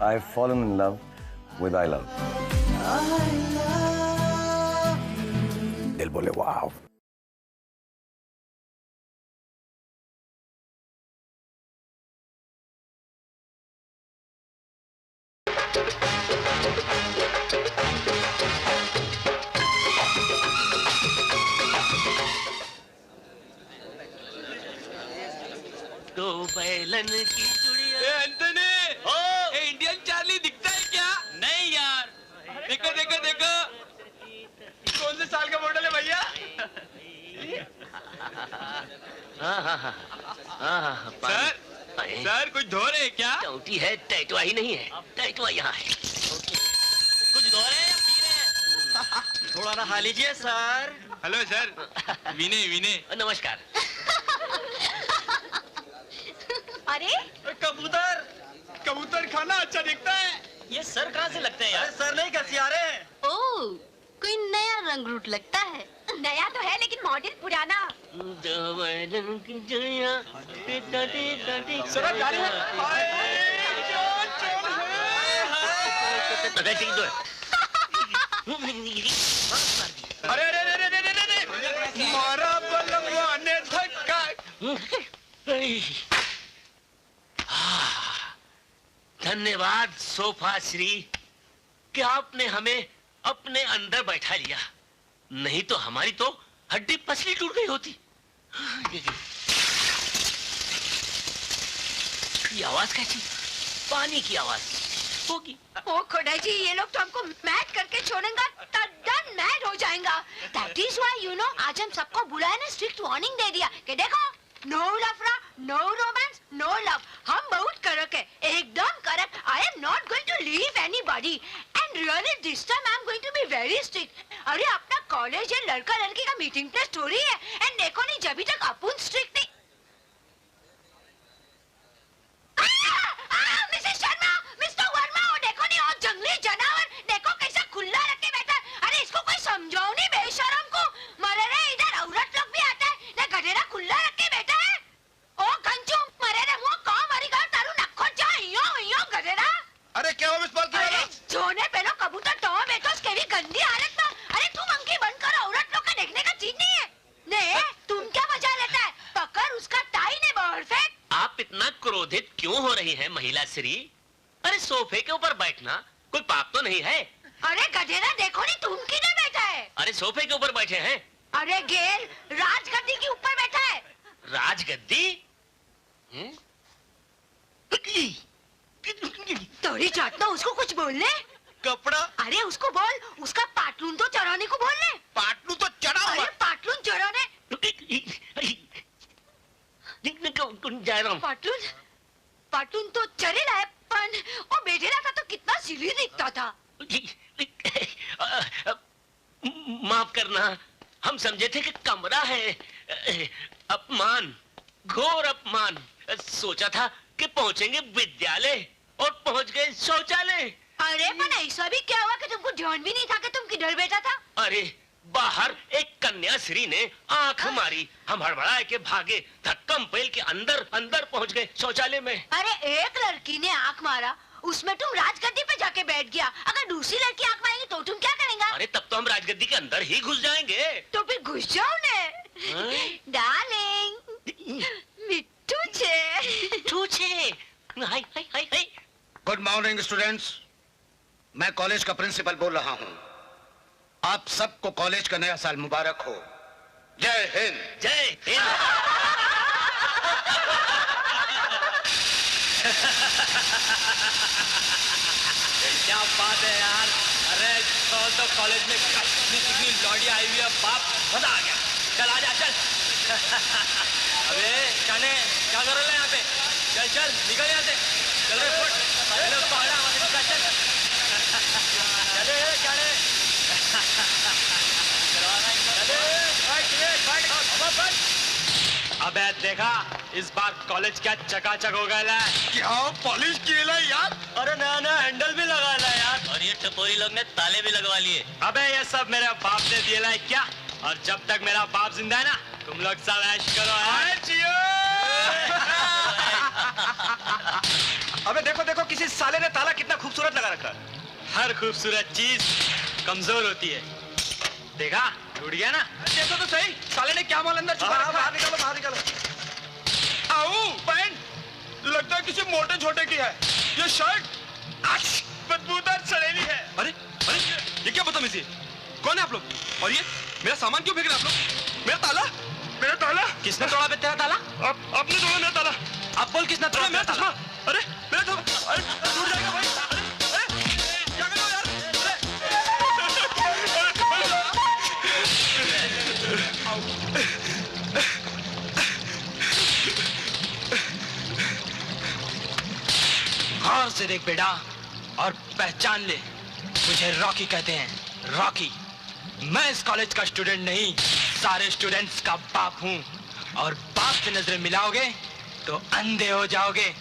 I've fallen in love with I love. दिल बोले वाह. दो बैलन की चुड़िया। एंथनी, इंडियन चार्ली दिखता है क्या? नहीं यार। देखो देखो देखो, कौन से साल का मॉडल है भैया? सर, सर कुछ धो रहे हैं क्या? टोटी है, टैटुआ ही नहीं है। टैटुआ यहाँ है। कुछ धो रहे हैं या पी रहे हैं? थोड़ा ना खा लीजिए सर। हेलो सर, विनय विनय। नमस्कार। अरे कबूतर, कबूतर खाना अच्छा दिखता है। ये सर कहाँ से लगते हैं यार? सर नहीं घसियारे हैं। ओह, कोई नया रंग रूट लगता है। नया तो है लेकिन मॉडल पुराना। दो बैलन की चुड़िया। सर आप जा रहे हैं? अरे अरे अरे अरे अरे, मारा बलवा ने धक्का। धन्यवाद सोफा श्री कि आपने हमें अपने अंदर बैठा लिया, नहीं तो हमारी तो हड्डी पसली टूट गई होती। ये आवाज कैसी? पानी की आवाज होगी। ओ खोड़ा जी, ये लोग तो हमको मैड करके छोड़ेंगे, तद्दन मैड हो जाएगा। That is why you know, आज हम सबको बुलाया ने स्ट्रिक्ट वार्निंग दे दिया कि देखो, नो लफड़ा, नो रोमांस, नो लव। हम बहुत कड़क है, एकदम कड़क। I am not going to leave anybody and really this time I am going to be very strict. अरे अपना कॉलेज है, लड़का लड़की का मीटिंग प्लेस थोड़ी है। एंड देखो नहीं, जब तक अपन स्ट्रिक्ट नहीं। मिसेस शर्मा, मिस्टर वर्मा, वो देखो नहीं, वो जंगली जानवर देखो कैसा खुला रख के बैठा है। अरे इसको कोई समझाओ नहीं बेशरम को। मरे रे, इधर औरत लोग भी आता है ना, गधेरा खुला रख के बैठा है। ओ कंचू, मरे रे, वो कौन मरी गया तारू नखो जा, यो गधेरा। अरे क्या हुआ मिस पालकी वाला? जोने पहनो कबूतर तो बैठो, उसके भी गंदी हालत में। अरे तुम अंकी बंद करो, औरत लोग का देखने का चीज नहीं है। नहीं, तुम क्या मजा लेता है? पकड़ उसका टाई ने बाहर फेंक। आप इतना क्रोधित क्यों हो रही हैं महिला श्री? अरे सोफे के ऊपर बैठना कोई पाप तो नहीं है। अरे गधेरा देखो नहीं, तुम किधर बैठा है? अरे सोफे के ऊपर बैठे हैं। अरे गेल, राजगद्दी के ऊपर बैठा है। राजगद्दी? थोड़ी चाटना, उसको कुछ बोलने। कपड़ा? अरे उसको बोल, उसका पाटलून तो चढ़ाने को बोलने। पाटलू तो चढ़ा हुआ। अरे पाटलून चढ़ाने। जा रहा हूँ। पाटलून तो चढ़ेला है, पर वो बैठेला था तो कितना सिली दिखता था। माफ करना, हम समझे थे कि कमरा है। अपमान, घोर अपमान। सोचा था कि पहुंचेंगे विद्यालय और पहुंच गए शौचालय। अरे पर ऐसा भी क्या हुआ कि तुमको ध्यान भी नहीं था कि तुम किधर बैठा था? अरे बाहर एक कन्याश्री ने आंख मारी, हम हड़बड़ाए के भागे, धक्कम पेल के अंदर अंदर पहुंच गए शौचालय में। अरे एक लड़की ने आंख मारा, उसमें तुम राजगद्दी पे जाके बैठ गया। अगर दूसरी लड़की आंख मारेगी तो तुम क्या करेंगे? अरे तब तो हम राजगद्दी के अंदर ही घुस जाएंगे। तो फिर घुस जाओ ने। डार्लिंग, मिट्टू छे। हाय हाय हाय हाय। गुड मॉर्निंग स्टूडेंट्स, मैं कॉलेज का प्रिंसिपल बोल रहा हूँ। आप सबको कॉलेज का नया साल मुबारक हो। जय हिंद। जय हिंद। क्या बात है यार। अरे तो कॉलेज में कितनी लौड़ी आई हुई है, बाप मजा आ गया। चल आजा चल। अबे जाने क्या कर रहे हैं यहाँ पे? चल चल निकल यहाँ से। चल रे फुट। चल पकड़ा हमारे निकल चल। चले जाने। अबे देखा, इस बार कॉलेज क्या चकाचक हो गया है। क्या पॉलिश किया यार। अरे नया नया हैंडल भी लगा है यार। और ये टपोरी लोग ने ताले भी लगवा लिए। अबे ये सब मेरे बाप ने दिया है क्या? और जब तक मेरा बाप जिंदा है ना, तुम लोग सब ऐश करो। अबे देखो देखो, किसी साले ने ताला कितना हर खूबसूरत चीज कमजोर होती है। देखा, टूट गया ना? देखो तो सही, साले ने क्या माल अंदर छुपा रखा है? बाहर निकालो, बाहर निकालो। आओ, पैंट लगता है किसी मोटे छोटे की है। ये शर्ट बदबूदार सड़ेली है। अरे अरे, ये क्या बदतमीजी है? कौन है आप लोग? और ये मेरा सामान क्यों फेंक रहे हैं आप लोग? मेरा ताला, मेरा ताला किसने तोड़ा बे? तेरा ताला? आपने तोड़ा मेरा ताला। आप बोल किसने तोड़ा मेरा ताला? अरे मेरा ताला, अरे टूट जाएगा भाई। अरे क्या कर रहे हो यार? गौर से देख बेटा और पहचान ले, मुझे रॉकी कहते हैं, रॉकी। मैं इस कॉलेज का स्टूडेंट नहीं, सारे स्टूडेंट्स का बाप हूँ, और बाप से नजरें मिलाओगे तो अंधे हो जाओगे।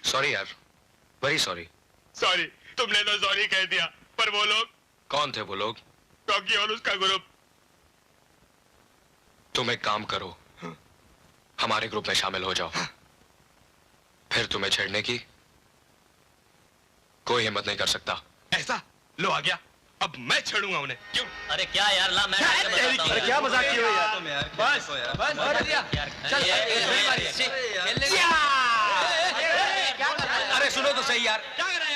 सॉरी यार, वेरी सॉरी। सॉरी, तुमने तो सॉरी कह दिया, पर वो लोग कौन थे वो लोग? रॉकी और उसका ग्रुप। तुम एक काम करो, हमारे ग्रुप में शामिल हो जाओ, फिर तुम्हें छेड़ने की कोई हिम्मत नहीं कर सकता। ऐसा? लो आ गया, अब मैं छेड़ूंगा उन्हें। क्यों? अरे क्या यार, ला मैं अरे क्या मजाक की हो यार? बस बस चल, अरे सुनो तो सही यार,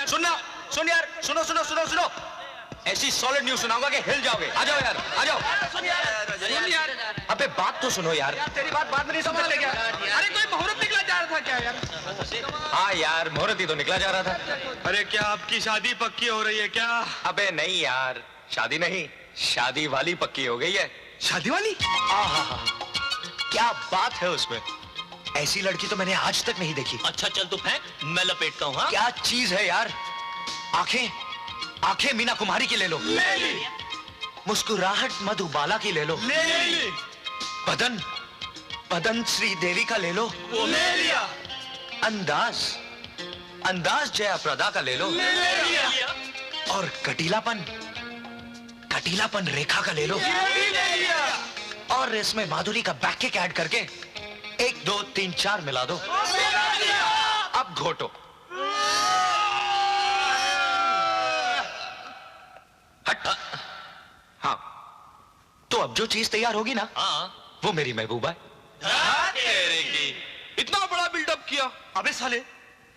सुनना, सुन यार, सुनो सुनो सुनो सुनो, ऐसी सॉलिड न्यूज सुनाऊंगा कि हिल जाओगे। आ जाओ यार, आ जाओ। सुन यार, अबे बात तो सुनो यार। तेरी बात बाद में नहीं समझ क्या? अरे कोई मुहूर्त निकला जा रहा था क्या यार? हाँ यार, मुहूर्त ही तो निकला जा रहा था। अरे क्या आपकी शादी पक्की हो रही है क्या? अबे नहीं यार, शादी नहीं, शादी वाली पक्की हो गई है। शादी वाली? आहा, क्या बात है उसमें, ऐसी लड़की तो मैंने आज तक नहीं देखी। अच्छा चल तू फेंक, मैं लपेटता हूँ। हाँ? क्या चीज है यार, आंखें, आंखें मीना कुमारी की ले लो, ले ली। मुस्कुराहट मधुबाला की ले लो, ले ली। बदन, बदन श्रीदेवी का ले लो, वो ले लिया। अंदाज, अंदाज जया प्रदा का ले लो, ले लिया। और कटीलापन, कटीलापन रेखा का ले लो, ले लिया। और इसमें माधुरी का बैक किक ऐड करके 1 2 3 4 मिला दो। अब घोटो। हट। हाँ, तो अब जो चीज तैयार होगी ना, हाँ। वो मेरी महबूबा है। इतना बड़ा बिल्डअप किया। अबे साले,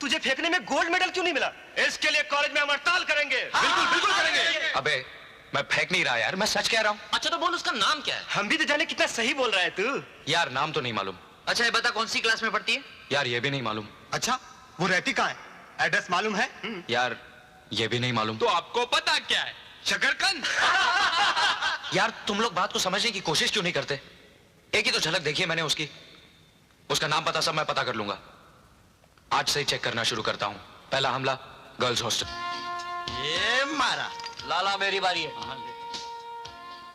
तुझे फेंकने में गोल्ड मेडल क्यों नहीं मिला? इसके लिए कॉलेज में हम हड़ताल करेंगे। बिल्कुल बिल्कुल करेंगे। अबे मैं फेंक नहीं रहा यार, मैं सच कह रहा हूँ। अच्छा तो बोल, उसका नाम क्या है? हम भी तो जाने कितना सही बोल रहा है तू। यार नाम तो नहीं मालूम। अच्छा ये बता, कौन सी क्लास में पढ़ती है? यार ये भी नहीं मालूम। अच्छा, वो रहती कहाँ है? एड्रेस मालूम है? यार ये भी नहीं मालूम। तो आपको पता क्या है? शकरकंद। यार तुम लोग बात को समझने की कोशिश क्यों नहीं करते? एक ही तो झलक देखी है मैंने उसकी, उसका नाम पता सब मैं पता कर लूंगा। आज से ही चेक करना शुरू करता हूँ। पहला हमला गर्ल्स हॉस्टल। ये मारा। लाला मेरी बारी है।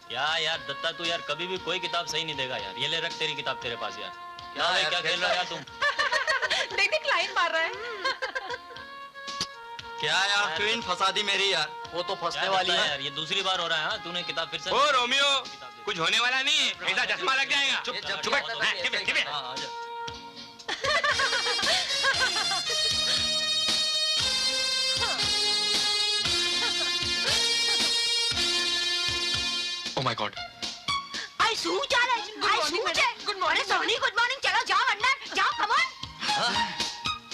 क्या यार दत्ता, तू यार कभी भी कोई किताब सही नहीं देगा यार। ये ले रख तेरी किताब तेरे पास यार। क्या भाई, क्या खेल रहा है यार तुम? देख देख लाइन मार रहा है। क्या यार, क्वीन फंसा दी मेरी यार। वो तो फंसने वाली है यार, ये दूसरी बार हो रहा है। हाँ, तूने किताब फिर से। ओ रोमियो, कुछ होने वाला नहीं, ऐसा चश्मा लग जाएगा। चुप बैठ। पूछे? गुड मॉर्निंग अरे सोनी गुड मॉर्निंग, चलो जाओ अंदर जाओ, कम ऑन।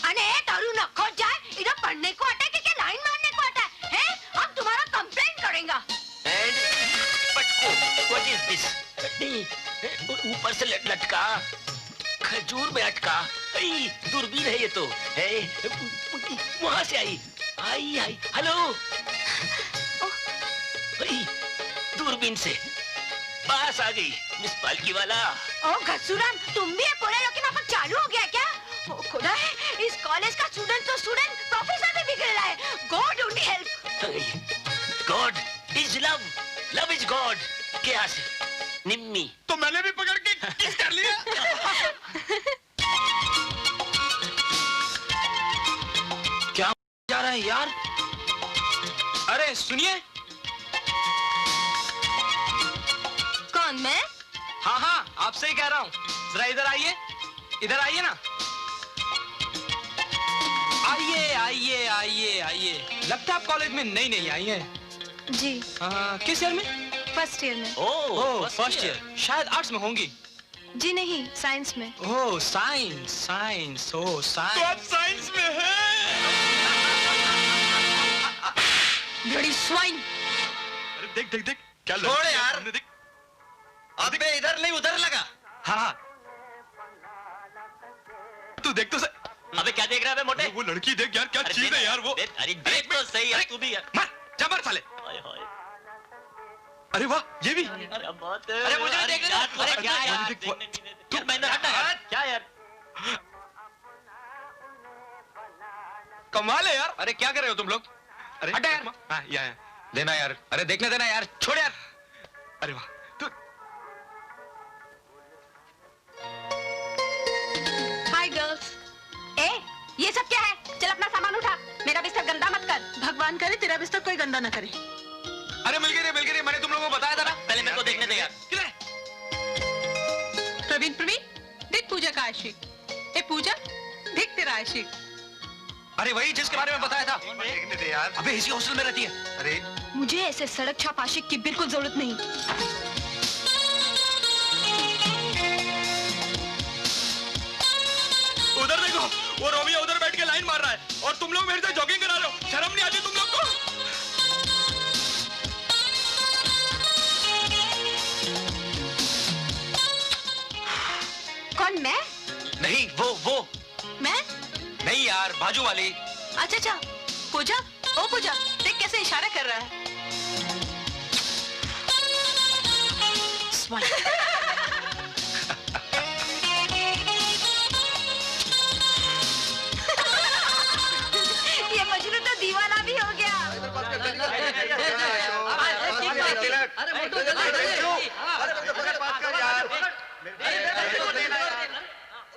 अरे तारू न खोज जाए, इधर पढ़ने को आता है कि क्या लाइन मारने को आता है? हम तुम्हारा कंप्लेंट करेंगे। What is this? ऊपर से लटका, खजूर में अटका, दूरबीन है ये तो, है वहाँ से आई, हेलो, दूरबीन से पास आ गई, मिस पालकी वाला। ओ घसुराम, तुम भी ये पूरे लोग की माफक चालू हो गया क्या? ओ खुदा है, इस कॉलेज का स्टूडेंट तो स्टूडेंट, प्रोफेसर भी बिगड़ रहा है। God only help. God is love, love is God. क्या से निम्मी तो मैंने भी पकड़ के किस कर लिया। क्या जा रहा है यार? अरे सुनिए। कौन, मैं? हाँ, आपसे ही कह रहा हूँ। जरा इधर आइए, इधर आइए ना। आइए। लगता है आप कॉलेज में नई आई हैं। जी। किस ईयर में? फर्स्ट ईयर में। ओह, फर्स्ट ईयर। शायद आर्ट्स में होंगी। जी नहीं, साइंस में। ओह, साइंस। ओह, साइंस। तो आप साइंस में हैं। बड़ी स्वाइन। अरे देख क्या छोड़ यार। देख। अबे इधर नहीं उधर लगा। हाँ। तू देख तो सही। अबे क्या देख रहा है मोटे? वो लड़की देख यार, क्या चीज है यार वो। अरे देख तो सही यार, तू भी यार। मार साले। अरे वाह, ये भी। अरे मुझे देखने दो। अरे क्या यार, तू मैंने हटना यार, क्या यार? कमाल है यार। अरे क्या कर रहे हो तुम लोग? अरे हटा यार। हाँ, या। देना यार, अरे देखने देना यार, छोड़ यार। अरे वाह, तू हाय गर्ल्स। ए, ये सब क्या है? चल अपना सामान उठा, मेरा बिस्तर गंदा मत कर। भगवान करे तेरा बिस्तर कोई गंदा ना करे। अरे मिल गई, मैंने तुम लोगों को बताया था ना। पहले मेरे को देखने दे यार। प्रवीण, देख पूजा का आशिक। ए पूजा, देख तेरा आशिक। अरे वही जिसके बारे में बताया था। देखने दे यार। अबे इसी हॉस्टल में रहती है। अरे मुझे ऐसे सड़क छाप आशिक की बिल्कुल जरूरत नहीं। उधर देखो, वो रोमियो उधर बैठ के लाइन मार रहा है और तुम लोग मेरे से जॉगिंग करा रहे हो। शर्म नहीं आती तुम लोग को? कौन, मैं? नहीं, वो मैं? नहीं यार, बाजू वाली। अच्छा, पूजा, ओ पूजा, देख कैसे इशारा कर रहा है। ये मजनू तो दीवाना भी हो गया।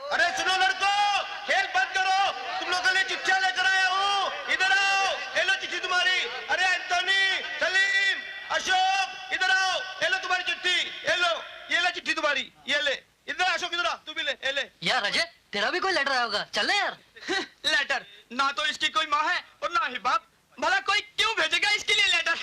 अरे सुनो लड़कों, खेल बंद करो। तुम लोगों के लिए चिट्ठियां लेकर आया हूँ। इधर आओ, ये लो चिट्ठी तुम्हारी। अरे एंटोनी, सलीम, अशोक, इधर आओ, ये लो तुम्हारी चिट्ठी। ये लो चिट्ठी तुम्हारी, ये ले। इधर अशोक, इधर आ, तू भी ले, ये ले। यार अजय, तेरा भी कोई लेटर आया होगा, चल ना यार। लेटर ना तो इसकी कोई माँ है और ना ही बाप। भला कोई क्यों भेजेगा इसके लिए लेटर?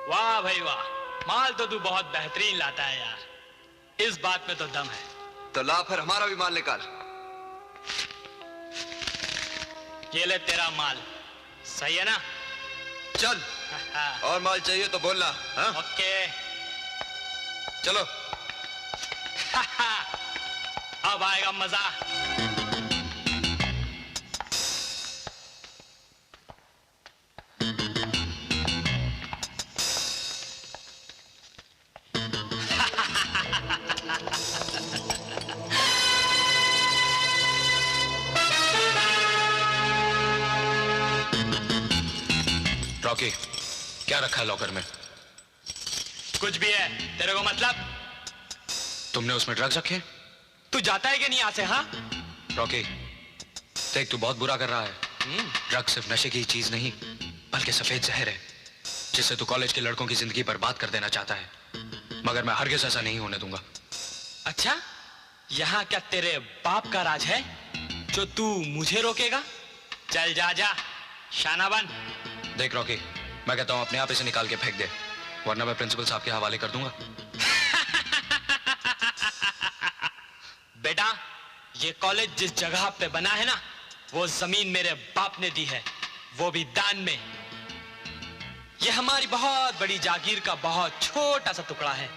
वाह भाई वाह, माल तो तू बहुत बेहतरीन लाता है यार। इस बात में तो दम है। तो ला फिर हमारा भी माल निकाल। ये ले तेरा माल, सही है ना? चल, और माल चाहिए तो बोलना। हाँ? ओके। चलो। अब आएगा मजा। रॉकी, क्या रखा है लॉकर में? कुछ भी है तेरे को मतलब? तुमने उसमें ड्रग्स रखे? तू जाता है कि नहीं यहाँ से? हाँ रॉकी, देख तू बहुत बुरा कर रहा है। ड्रग्स सिर्फ नशे की चीज नहीं बल्कि सफेद जहर है जिससे तू कॉलेज के लड़कों की जिंदगी बर्बाद कर देना चाहता है, मगर मैं हरगिज़ ऐसा नहीं होने दूंगा। अच्छा, यहाँ क्या तेरे बाप का राज है जो तू मुझे रोकेगा? चल जा जा, शाना बन। देख रॉकी, मैं कहता हूँ अपने आप इसे निकाल के फेंक दे, वरना मैं प्रिंसिपल साहब के हवाले कर दूंगा। बेटा, ये कॉलेज जिस जगह पे बना है ना, वो जमीन मेरे बाप ने दी है, वो भी दान में। ये हमारी बहुत बड़ी जागीर का बहुत छोटा सा टुकड़ा है।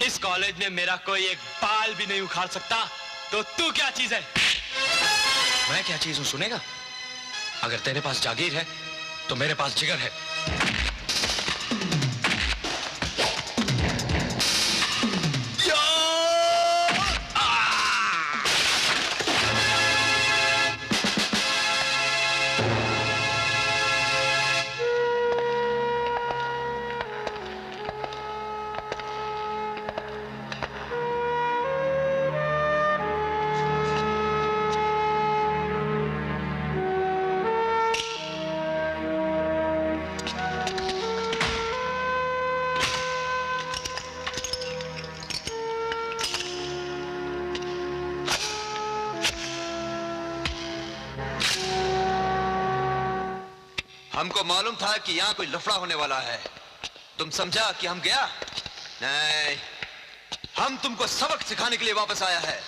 इस कॉलेज में मेरा कोई एक बाल भी नहीं उखाड़ सकता, तो तू क्या चीज है? मैं क्या चीज हूं सुनेगा? अगर तेरे पास जागीर है तो मेरे पास जिगर है। हमको मालूम था कि यहाँ कोई लफड़ा होने वाला है। तुम समझा कि हम गया? नहीं, हम तुमको सबक सिखाने के लिए वापस आया है।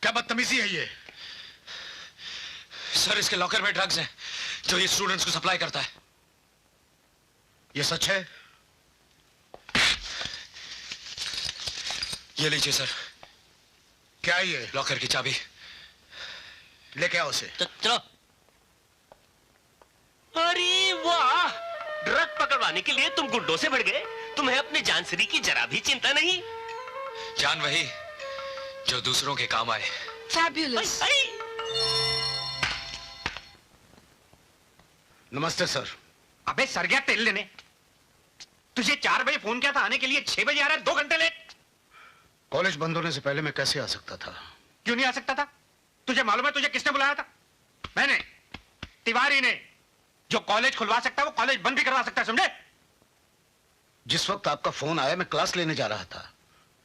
क्या बदतमीजी है ये? सर, इसके लॉकर में ड्रग्स हैं जो ये स्टूडेंट्स को सप्लाई करता है। ये सच है? ये लीजिए सर। क्या ये? लॉकर की चाबी। लेके आओ उसे। चलो। अरे वाह, ड्रग पकड़वाने के लिए तुम गुंडों से बढ़ गए। तुम्हें अपनी जानसरी की जरा भी चिंता नहीं। जान वही जो दूसरों के काम आए। Fabulous. नमस्ते सर। अबे सर गया तेल लेने। तुझे 4 बजे फोन किया था आने के लिए, 6 बजे आ रहा है, 2 घंटे लेट। कॉलेज बंद होने से पहले मैं कैसे आ सकता था? क्यों नहीं आ सकता था? तुझे मालूम है तुझे किसने बुलाया था? मैंने। तिवारी ने। जो कॉलेज खुलवा सकता है वो कॉलेज बंद भी करवा सकता है, समझे? जिस वक्त आपका फोन आया मैं क्लास लेने जा रहा था।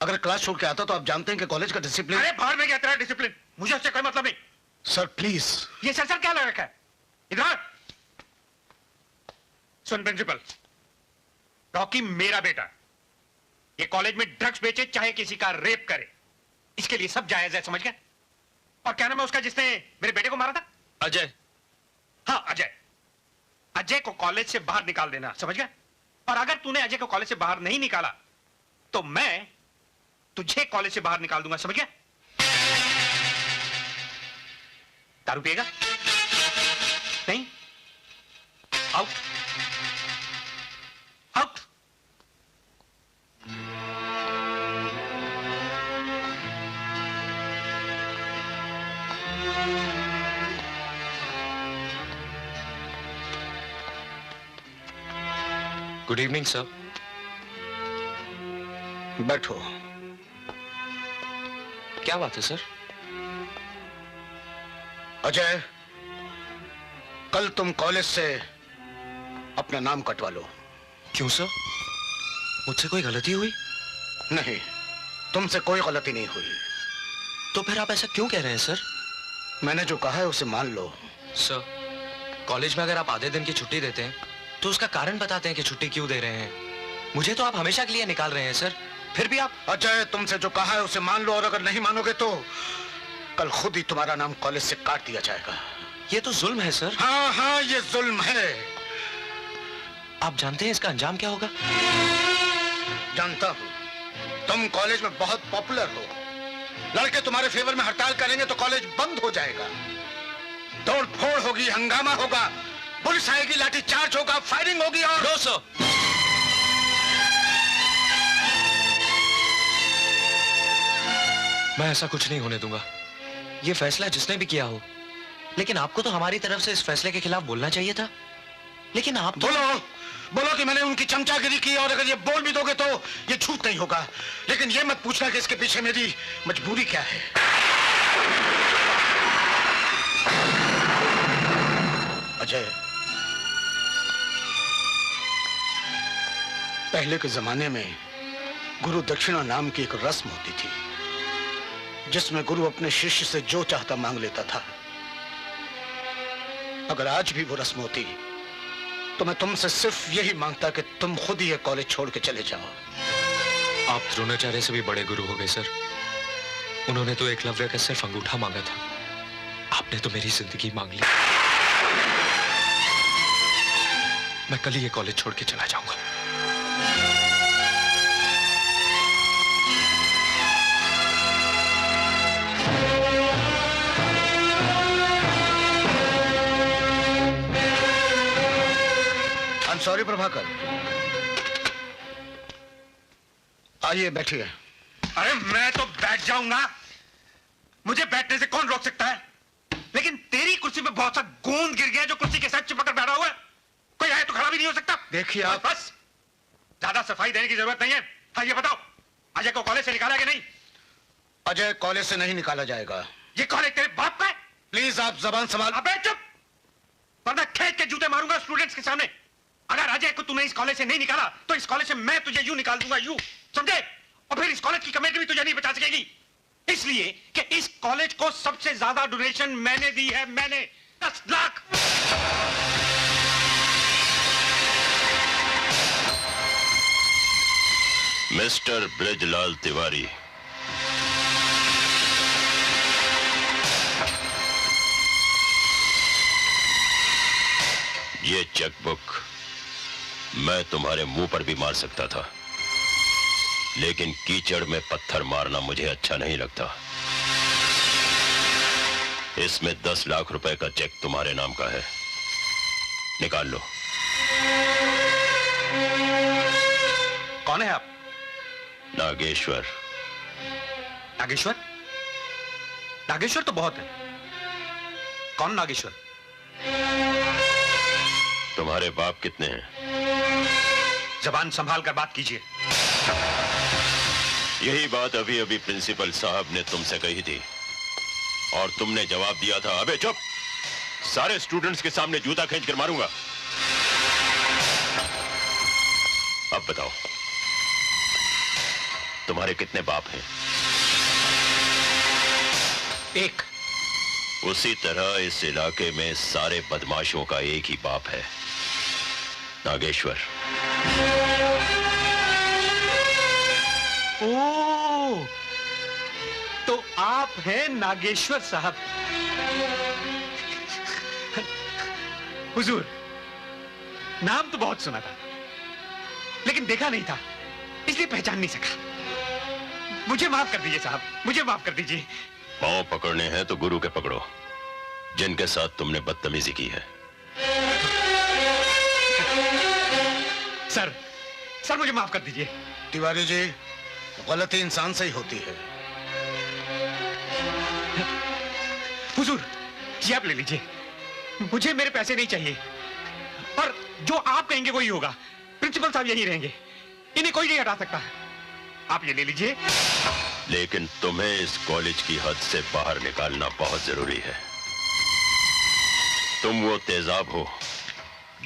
अगर क्लास छोड़ के आता तो आप जानते हैं कि कॉलेज का डिसिप्लिन। अरे बाहर में गया तेरा डिसिप्लिन, मुझे उससे कोई मतलब नहीं। Sir please. ये सर क्या लग रखा है? इधर सुन प्रिंसिपल, रॉकी मेरा बेटा। ये कॉलेज में ड्रग्स बेचे चाहे किसी का रेप करे, इसके लिए सब जायज है, समझ गए? और क्या नाम है उसका जिसने मेरे बेटे को मारा था? अजय। हाँ अजय। अजय को कॉलेज से बाहर निकाल देना, समझ गए? और अगर तूने अजय को कॉलेज से बाहर नहीं निकाला तो मैं तुझे कॉलेज से बाहर निकाल दूंगा, समझ गया? दारू पिएगा? नहीं? Out. Out. Good evening sir. बैठो। क्या बात है सर? अजय, कल तुम कॉलेज से अपना नाम कटवा लो। क्यों सर? मुझसे कोई गलती हुई? नहीं, तुमसे कोई गलती नहीं हुई। तो फिर आप ऐसा क्यों कह रहे हैं सर? मैंने जो कहा है उसे मान लो। सर, कॉलेज में अगर आप आधे दिन की छुट्टी देते हैं तो उसका कारण बताते हैं कि छुट्टी क्यों दे रहे हैं। मुझे तो आप हमेशा के लिए निकाल रहे हैं सर, फिर भी आप। अजय, तुमसे जो कहा है उसे मान लो, और अगर नहीं मानोगे तो कल खुद ही तुम्हारा नाम कॉलेज से काट दिया जाएगा। ये तो जुल्म है सर। हाँ हाँ, ये जुल्म है। आप जानते हैं इसका अंजाम क्या होगा? जानता हूं, तुम कॉलेज में बहुत पॉपुलर हो। लड़के तुम्हारे फेवर में हड़ताल करेंगे तो कॉलेज बंद हो जाएगा। तोड़ फोड़ होगी, हंगामा होगा, पुलिस आएगी, लाठी चार्ज होगा, फायरिंग होगी और। No sir. मैं ऐसा कुछ नहीं होने दूंगा। ये फैसला जिसने भी किया हो, लेकिन आपको तो हमारी तरफ से इस फैसले के खिलाफ बोलना चाहिए था। लेकिन आप तो... बोलो कि मैंने उनकी चमचागिरी की, और अगर ये बोल भी दोगे तो ये झूठ नहीं होगा। लेकिन ये मत पूछना कि इसके पीछे मेरी मजबूरी क्या है। अजय, पहले के जमाने में गुरु दक्षिणा नाम की एक रस्म होती थी, जिसमें गुरु अपने शिष्य से जो चाहता मांग लेता था। अगर आज भी वो रस्म होती तो मैं तुमसे सिर्फ यही मांगता कि तुम खुद ही ये कॉलेज छोड़ के चले जाओ। आप द्रोणाचार्य से भी बड़े गुरु हो गए सर। उन्होंने तो एकलव्य का सिर्फ अंगूठा मांगा था, आपने तो मेरी जिंदगी मांग ली। मैं कल ही ये कॉलेज छोड़ के चला जाऊंगा। सॉरी प्रभाकर। आइए बैठिए। अरे मैं तो बैठ जाऊंगा, मुझे बैठने से कौन रोक सकता है? लेकिन तेरी कुर्सी पे बहुत सा गोंद गिर गया जो कुर्सी के साथ चिपक कर बैठा हुआ है। कोई आए तो खड़ा भी नहीं हो सकता। देखिए आप। बस ज्यादा सफाई देने की जरूरत नहीं है। हाँ ये बताओ, अजय को कॉलेज से निकाला कि नहीं? अजय कॉलेज से नहीं निकाला जाएगा। ये कॉलेज तेरे बाप का है? प्लीज आप जबान संभाल। अबे चुप, वरना खेत के जूते मारूंगा स्टूडेंट्स के सामने। अगर अजय को तूने इस कॉलेज से नहीं निकाला तो इस कॉलेज से मैं तुझे यूं निकाल दूंगा, यूं, समझे? और फिर इस कॉलेज की कमेटी भी तुझे नहीं बचा सकेगी, इसलिए कि इस कॉलेज को सबसे ज्यादा डोनेशन मैंने दी है, मैंने 10 लाख। मिस्टर ब्रिजलाल तिवारी, ये चेकबुक मैं तुम्हारे मुंह पर भी मार सकता था, लेकिन कीचड़ में पत्थर मारना मुझे अच्छा नहीं लगता। इसमें 10 लाख रुपए का चेक तुम्हारे नाम का है, निकाल लो। कौन है आप? नागेश्वर। नागेश्वर? नागेश्वर तो बहुत है। कौन नागेश्वर? तुम्हारे बाप कितने हैं? जबान संभाल कर बात कीजिए। यही बात अभी अभी प्रिंसिपल साहब ने तुमसे कही थी और तुमने जवाब दिया था, अबे चुप, सारे स्टूडेंट्स के सामने जूता खींच कर मारूंगा। अब बताओ, तुम्हारे कितने बाप हैं? एक। उसी तरह इस इलाके में सारे बदमाशों का एक ही बाप है, नागेश्वर। ओह, तो आप हैं नागेश्वर साहब। हुजूर, नाम तो बहुत सुना था, लेकिन देखा नहीं था, इसलिए पहचान नहीं सका। मुझे माफ कर दीजिए साहब, मुझे माफ कर दीजिए। पांव पकड़ने हैं तो गुरु के पकड़ो, जिनके साथ तुमने बदतमीजी की है। सर, सर मुझे माफ कर दीजिए। तिवारी जी, गलती इंसान से ही होती है। हुजूर, ये आप ले लीजिए, मुझे मेरे पैसे नहीं चाहिए, और जो आप कहेंगे वही होगा। प्रिंसिपल साहब यहीं रहेंगे, इन्हें कोई नहीं हटा सकता। आप ये ले लीजिए। लेकिन तुम्हें इस कॉलेज की हद से बाहर निकालना बहुत जरूरी है। तुम वो तेजाब हो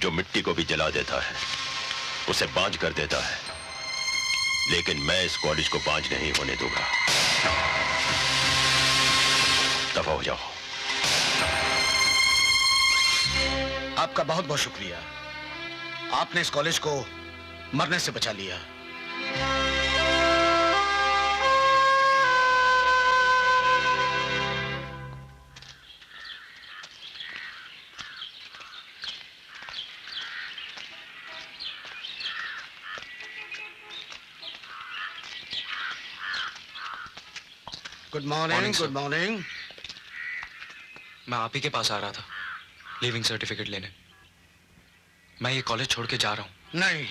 जो मिट्टी को भी जला देता है, उसे बांझ कर देता है, लेकिन मैं इस कॉलेज को बांझ नहीं होने दूंगा। दफा हो जाओ। आपका बहुत बहुत शुक्रिया, आपने इस कॉलेज को मरने से बचा लिया। Good morning. Good morning. मैं आप ही के पास आ रहा था लीविंग सर्टिफिकेट लेने। मैं ये कॉलेज छोड़ के जा रहा हूं। नहीं,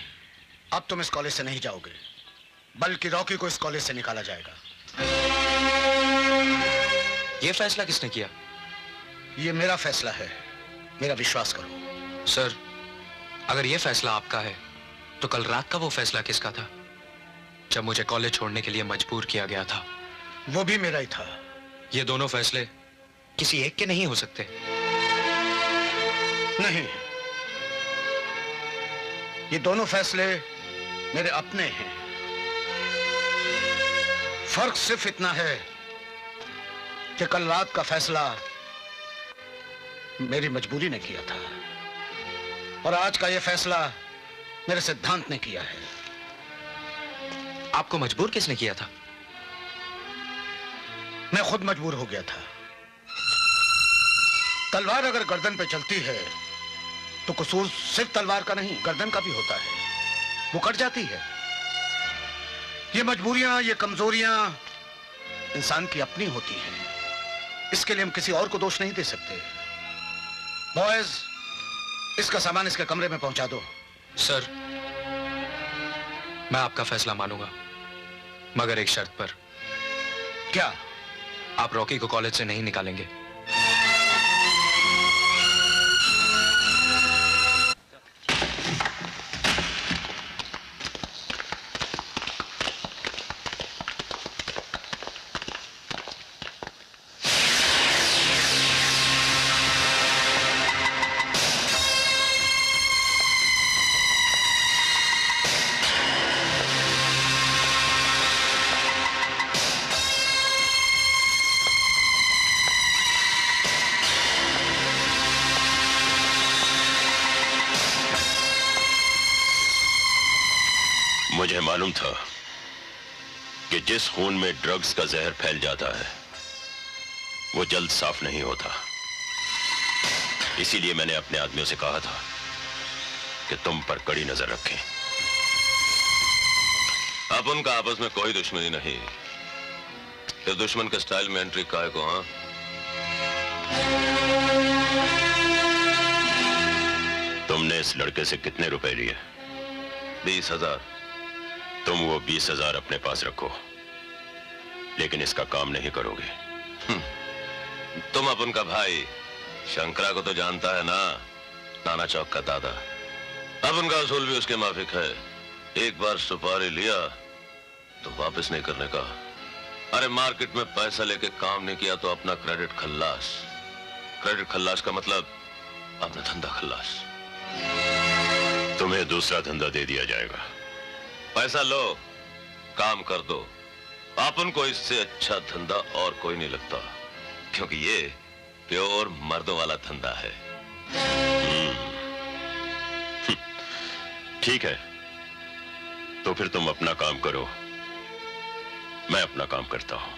अब तुम इस कॉलेज से नहीं जाओगे, बल्कि रॉकी को इस कॉलेज से निकाला जाएगा। ये फैसला किसने किया? ये मेरा फैसला है, मेरा विश्वास करो। सर, अगर ये फैसला आपका है, तो कल रात का वो फैसला किसका था, जब मुझे कॉलेज छोड़ने के लिए मजबूर किया गया था? वो भी मेरा ही था। ये दोनों फैसले किसी एक के नहीं हो सकते। नहीं, ये दोनों फैसले मेरे अपने हैं। फर्क सिर्फ इतना है कि कल रात का फैसला मेरी मजबूरी ने किया था, और आज का यह फैसला मेरे सिद्धांत ने किया है। आपको मजबूर किसने किया था? मैं खुद मजबूर हो गया था। तलवार अगर गर्दन पे चलती है तो कसूर सिर्फ तलवार का नहीं, गर्दन का भी होता है, वो कट जाती है। ये मजबूरियां, ये कमजोरियां इंसान की अपनी होती हैं, इसके लिए हम किसी और को दोष नहीं दे सकते। बॉयज, इसका सामान इसके कमरे में पहुंचा दो। सर, मैं आपका फैसला मानूंगा, मगर एक शर्त पर। क्या? आप रॉकी को कॉलेज से नहीं निकालेंगे। मुझे मालूम था कि जिस खून में ड्रग्स का जहर फैल जाता है वो जल्द साफ नहीं होता। इसीलिए मैंने अपने आदमियों से कहा था कि तुम पर कड़ी नजर रखें। अब उनका आपस में कोई दुश्मनी नहीं, तो दुश्मन के स्टाइल में एंट्री काहे को? हाँ, तुमने इस लड़के से कितने रुपए लिए? 20,000। तुम वो 20,000 अपने पास रखो, लेकिन इसका काम नहीं करोगे। तुम अपन का भाई शंकरा को तो जानता है ना, नाना चौक का दादा। अब उनका असूल भी उसके माफिक है। एक बार सुपारी लिया तो वापस नहीं करने का। अरे मार्केट में पैसा लेके काम नहीं किया तो अपना क्रेडिट खल्लास। क्रेडिट खल्लास का मतलब अपना धंधा खल्लास। तुम्हें दूसरा धंधा दे दिया जाएगा। पैसा लो, काम कर दो। अपन को इससे अच्छा धंधा और कोई नहीं लगता, क्योंकि ये प्योर मर्दों वाला धंधा है। ठीक है, तो फिर तुम अपना काम करो, मैं अपना काम करता हूं।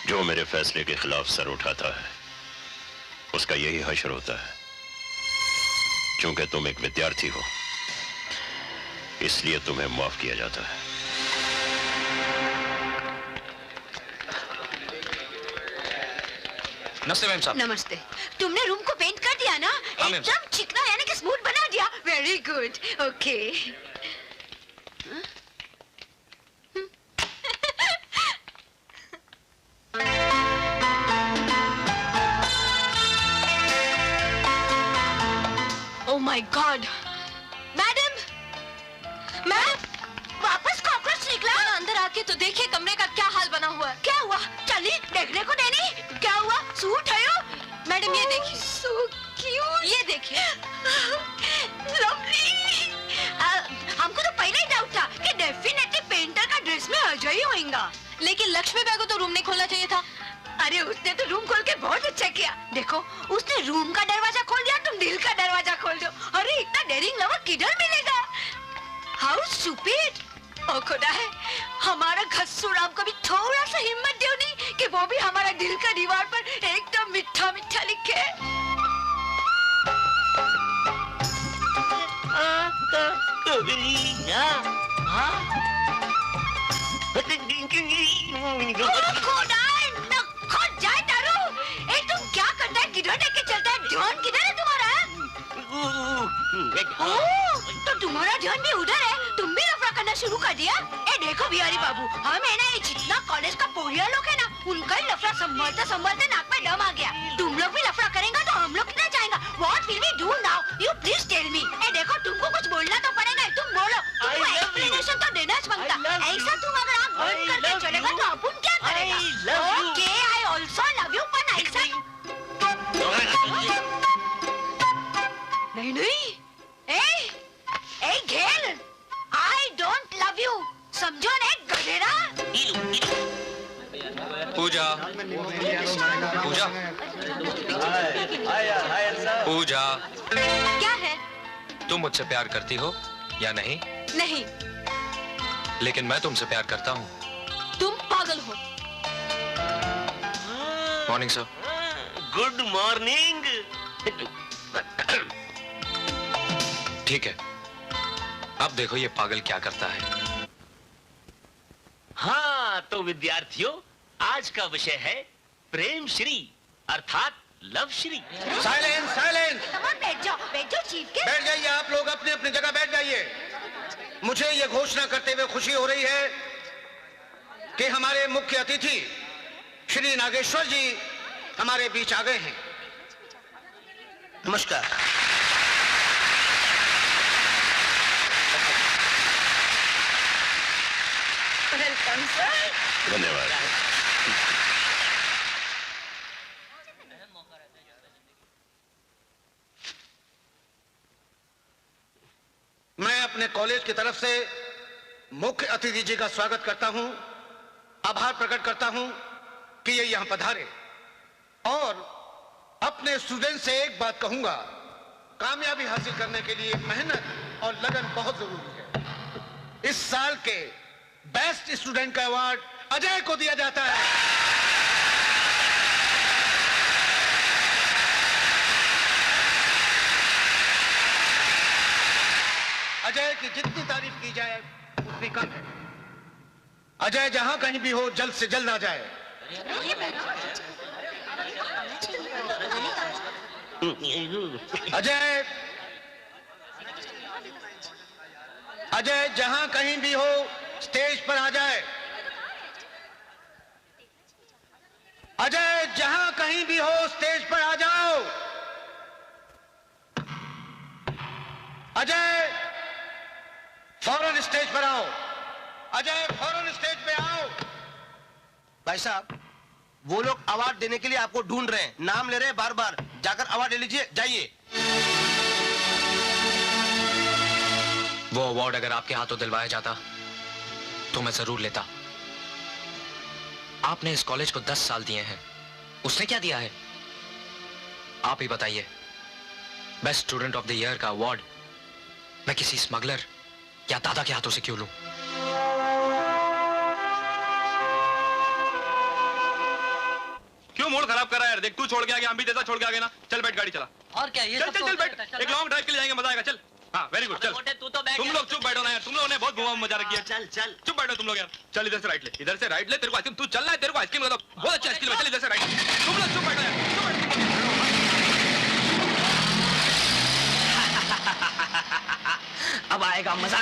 जो मेरे फैसले के खिलाफ सर उठाता है उसका यही हश्र होता है। क्योंकि तुम एक विद्यार्थी हो, इसलिए तुम्हें माफ किया जाता है। नमस्ते मैम साहब। नमस्ते। तुमने रूम को पेंट कर दिया ना? एकदम चिकना यानी कि स्मूथ बना दिया। Very good. Okay. Oh my God. Madam, ma'am, वापस कॉकरोच निकला? अंदर आके तो देखिए कमरे का क्या हाल बना हुआ है। क्या हुआ? चलिए देखने को देनी। क्या हुआ? सूट है यो? मैडम ये देखिए। So cute. ये देखिए। Lovely. हमको तो पहले ही डाउट था कि डेफिनेटली पेंटर का ड्रेस में अजय ही होएगा। लेकिन लक्ष्मी बाई को तो रूम नहीं खोलना चाहिए था। अरे उसने तो रूम खोल के बहुत अच्छा किया। देखो, उसने रूम का दरवाजा खोल दिया, तुम दिल का दरवाजा खोल दो। अरे इतना डेयरिंग लवर किधर मिलेगा? How stupid. ओ खुदा है, हमारा घस्सू राम को भी थोड़ा सा हिम्मत दो नहीं कि वो भी हमारा दिल का दीवार पर एकदम मीठा मीठा लिखे। खुद जाए तारू। तुम क्या करता है? किधर लेके चलता है? ध्यान किधर है तुम्हारा? तो तुम्हारा ध्यान भी उधर है। तुम भी लफड़ा करना शुरू कर दिया? देखो बिहारी बाबू, हम है ना, ये जितना कॉलेज का पोरिया लोग है ना, उनका ही लफड़ा संभालते संभालते नाक में दम आ गया। तुम लोग भी लफड़ा करेंगे तो हम लोग कितना जाएगा? What will we do now? You please tell me. देखो, तुमको कुछ बोलना तो पड़ेगा। तुम बोलो। तुमको एक्सप्लेनेशन तो देना बनता। ऐसा तुम अगर आँख बंद करके चलेगा तो अपन क्या करेगा? Okay, I also love you, पर ऐसा नहीं नहीं। ए घेल, I don't love you. समझो ने गधेरा। पूजा, पूजा, पूजा, क्या है? तुम मुझसे प्यार करती हो या नहीं? नहीं। लेकिन मैं तुमसे प्यार करता हूँ। तुम पागल हो। Morning sir. Good morning. ठीक है, अब देखो ये पागल क्या करता है। हाँ तो विद्यार्थियों, आज का विषय है प्रेम श्री अर्थात लव श्री। Silence, silence. बैठ जाओ चीफ के। बैठ जाइए, आप लोग अपनी अपनी जगह बैठ जाइए। मुझे ये घोषणा करते हुए खुशी हो रही है कि हमारे मुख्य अतिथि श्री नागेश्वर जी हमारे बीच आ गए हैं। नमस्कार। Welcome sir. धन्यवाद। मैं अपने कॉलेज की तरफ से मुख्य अतिथि जी का स्वागत करता हूं, आभार प्रकट करता हूं कि ये यहां पधारे। और अपने स्टूडेंट से एक बात कहूंगा, कामयाबी हासिल करने के लिए मेहनत और लगन बहुत जरूरी है। इस साल के बेस्ट स्टूडेंट का अवार्ड अजय को दिया जाता है। अजय की जितनी तारीफ की जाए उतनी कम है। अजय जहां कहीं भी हो जल्द से जल्द आ जाए। अजय अजय जहां कहीं भी हो स्टेज पर आ जाए। अजय जहां कहीं भी हो स्टेज पर आ जाओ। अजय फौरन स्टेज पर आओ। अजय फौरन स्टेज पे आओ। भाई साहब, वो लोग अवार्ड देने के लिए आपको ढूंढ रहे हैं, नाम ले रहे हैं बार बार। जाकर अवार्ड ले लीजिए, जाइए। वो अवार्ड अगर आपके हाथों दिलवाया जाता तो मैं जरूर लेता। आपने इस कॉलेज को 10 साल दिए हैं, उसने क्या दिया है? आप ही बताइए। Best student of the year का अवार्ड मैं किसी स्मगलर या दादा के हाथों से क्यों लूं? क्यों मूड खराब कर रहा है यार? देख, तू छोड़ के आ गया, हम भी जैसा छोड़ के आ गए ना। चल बैठ, गाड़ी चला। और क्या ये चल चल चल बैठ, एक लॉन्ग ड्राइव के लिए जाएंगे, मजा आएगा। चल। हाँ, वेरी गुड। चल तू तो बैठ। तुम लोग चुप बैठो ना यार, तुम लोगों ने बहुत घुमा मजा रखी है। चल चल चुप बैठो तुम लोग यार। चल इधर से राइट ले, इधर से राइट ले। तेरे को आइसक्रीम, तू चल रहा है, तेरे को आइसक्रीम मतलब बहुत अच्छा आइसक्रीम है। चल इधर से राइट। तुम लोग चुप बैठो यार, चुप बैठो। अब आएगा मजा।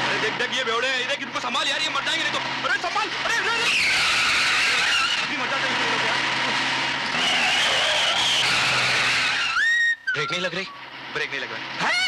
अरे देख देख ये बेवड़े, ये देख, इनको संभाल यार, ये मर जाएंगे नहीं तो। अरे संभाल, अरे अभी मर जाते हैं ये लोग यार। ब्रेक नहीं लग रही? ब्रेक नहीं लग रहा है।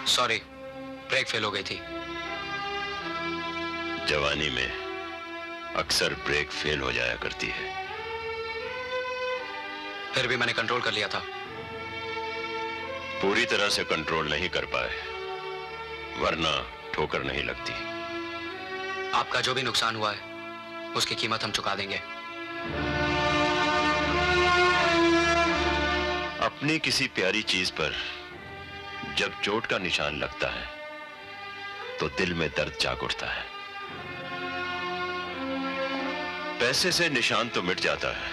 सॉरी, ब्रेक फेल हो गई थी। जवानी में अक्सर ब्रेक फेल हो जाया करती है। फिर भी मैंने कंट्रोल कर लिया था। पूरी तरह से कंट्रोल नहीं कर पाए, वरना ठोकर नहीं लगती। आपका जो भी नुकसान हुआ है उसकी कीमत हम चुका देंगे। अपनी किसी प्यारी चीज पर जब चोट का निशान लगता है तो दिल में दर्द जाग उठता है। पैसे से निशान तो मिट जाता है,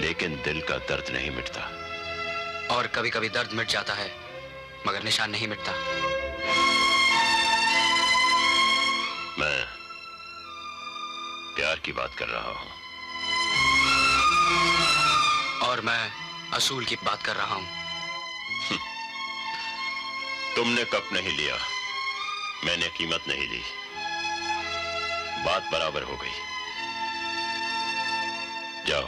लेकिन दिल का दर्द नहीं मिटता। और कभी कभी दर्द मिट जाता है मगर निशान नहीं मिटता। मैं प्यार की बात कर रहा हूं। और मैं असूल की बात कर रहा हूं। तुमने कप नहीं लिया, मैंने कीमत नहीं ली, बात बराबर हो गई। जाओ।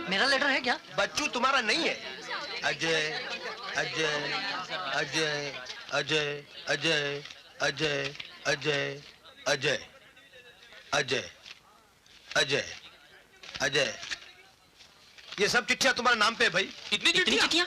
मेरा लेटर है क्या? बच्चू तुम्हारा नहीं है। अजय अजय अजय अजय अजय अजय अजय अजय अजय अजय अजय। ये सब चिट्ठियां तुम्हारे नाम पे है भाई। इतनी चिट्ठियां?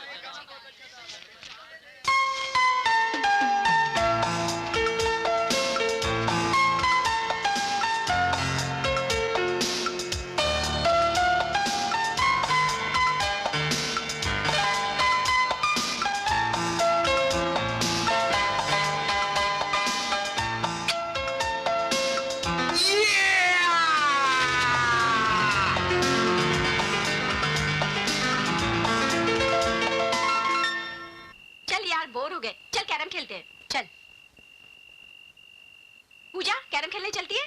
पूजा कैरम खेलने चलती है?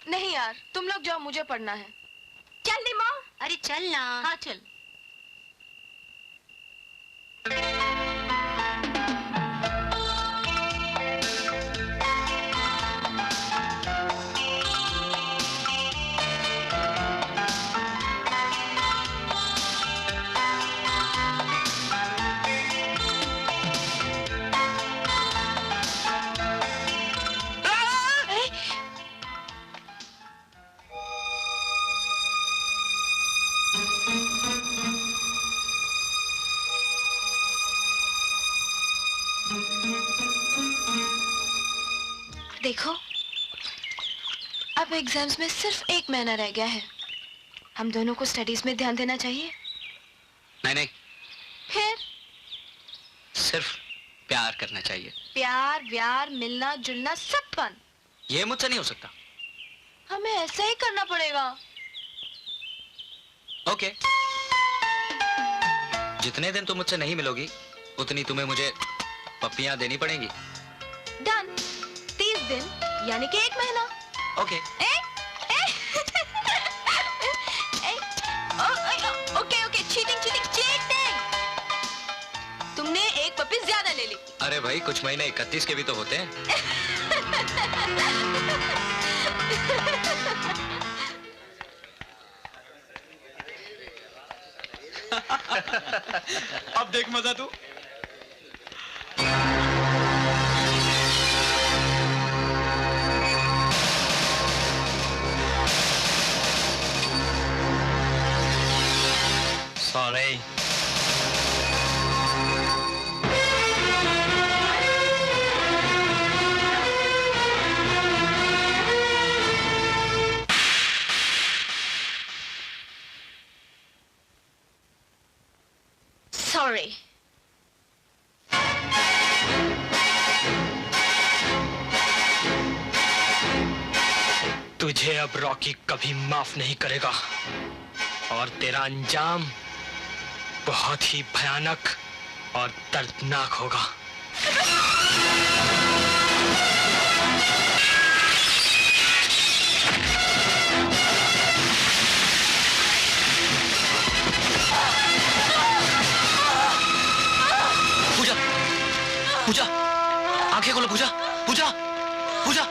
नहीं यार, तुम लोग जाओ, मुझे पढ़ना है। चल निमो। अरे चल ना। हाँ चल। देखो, अब एग्जाम्स में सिर्फ 1 महीना रह गया है। हम दोनों को स्टडीज में ध्यान देना चाहिए। नहीं नहीं, फिर सिर्फ प्यार करना चाहिए। प्यार व्यार मिलना जुलना सब बंद। ये मुझसे नहीं हो सकता। हमें ऐसा ही करना पड़ेगा। ओके। जितने दिन तुम मुझसे नहीं मिलोगी उतनी तुम्हें मुझे पप्पियां देनी पड़ेंगी। डन। 30 दिन यानी कि 1 महीना। Okay. Okay okay, cheating cheating cheating. तुमने 1 पप्पी ज्यादा ले ली। अरे भाई, कुछ महीने 31 के भी तो होते हैं। अब देख मजा तू। Sorry. Sorry. तुझे अब रॉकी कभी माफ नहीं करेगा और तेरा अंजाम बहुत ही भयानक और दर्दनाक होगा। पूजा, पूजा, आंखें खोलो पूजा, पूजा, पूजा।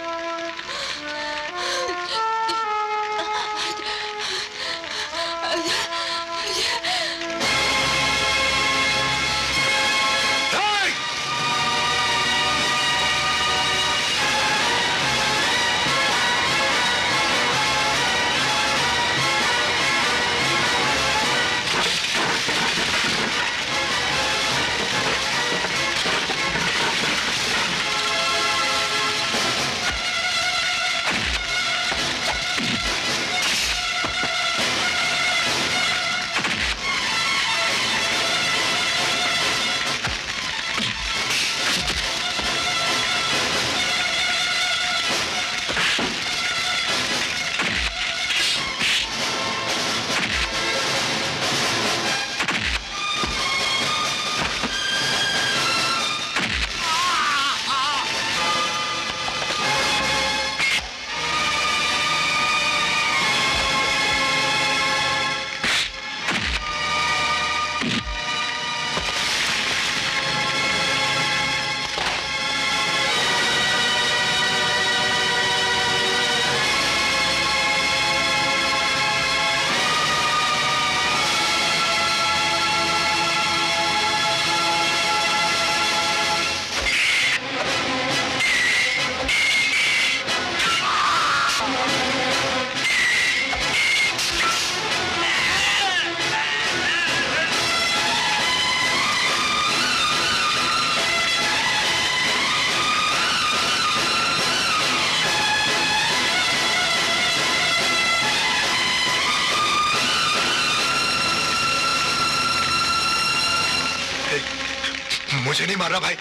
मुझे नहीं मार रहा भाई,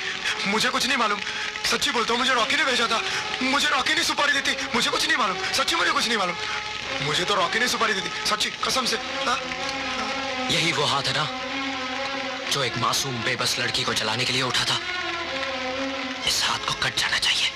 मुझे कुछ नहीं मालूम। सच्ची बोलता हूँ, मुझे रॉकी ने भेजा था। मुझे रॉकी ने सुपारी दी थी। मुझे कुछ नहीं मालूम, सच्ची मुझे कुछ नहीं मालूम। मुझे तो रॉकी ने सुपारी दी थी, सच्ची कसम से। यही वो हाथ है ना जो एक मासूम बेबस लड़की को जलाने के लिए उठा था। इस हाथ को कट जाना चाहिए।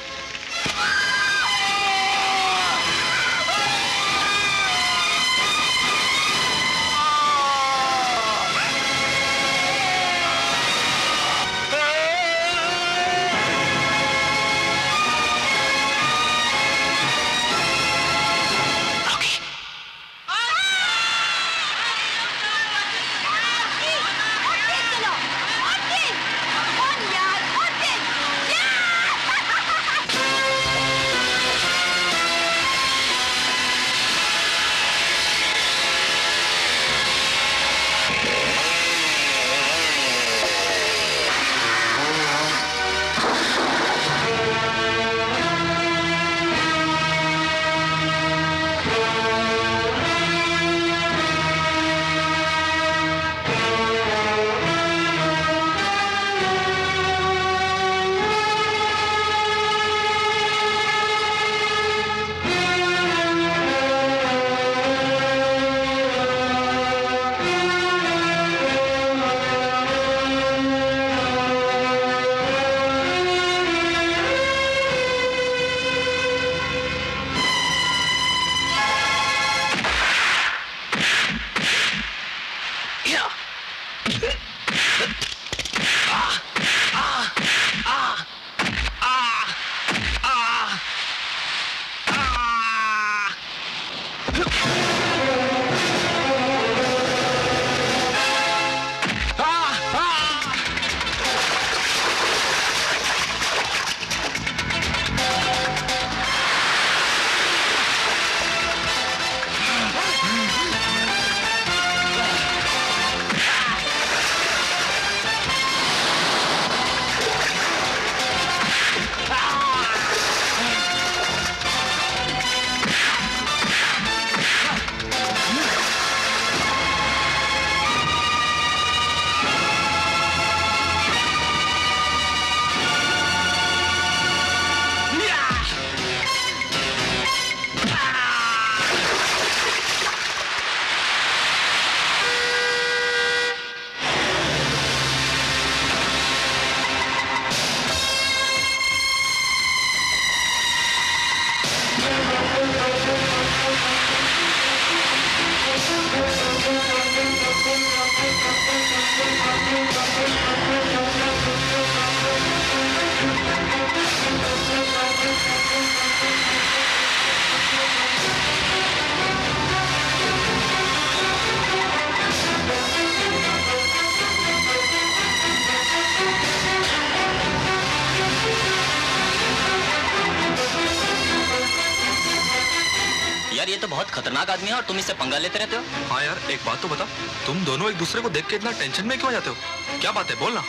यार ये तो बहुत खतरनाक आदमी है और तुम इससे पंगा लेते रहते हो। हाँ यार, एक बात तो बता, तुम दोनों एक दूसरे को देख के इतना टेंशन में क्यों जाते हो? क्या बात है, बोलना।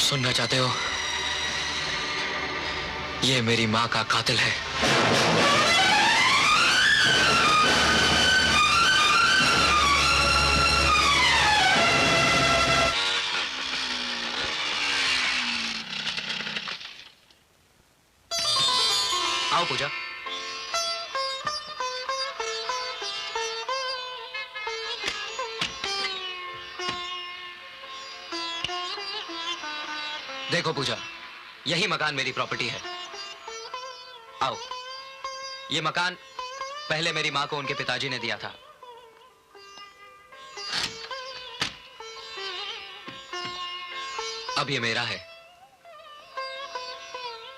सुनना चाहते हो? ये मेरी माँ का कातिल है। आओ पूजा। देखो पूजा, यही मकान मेरी प्रॉपर्टी है। आओ, ये मकान पहले मेरी माँ को उनके पिताजी ने दिया था। अब ये मेरा है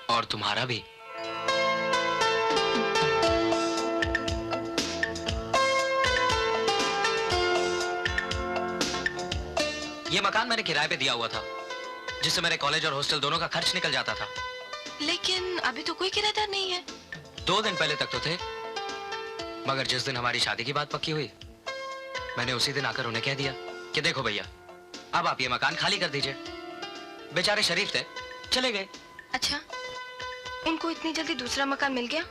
और तुम्हारा भी। ये मकान मैंने किराए पे दिया हुआ था, जिससे मेरे कॉलेज और हॉस्टल दोनों का खर्च निकल जाता था। लेकिन अभी तो कोई किराएदार नहीं है। 2 दिन पहले तक तो थे, मगर जिस दिन हमारी शादी की बात पक्की हुई, मैंने उसी दिन आकर उन्हें कह दिया कि देखो भैया, अब आप ये मकान खाली कर दीजिए। बेचारे शरीफ थे, चले गए। अच्छा, उनको इतनी जल्दी दूसरा मकान मिल गया?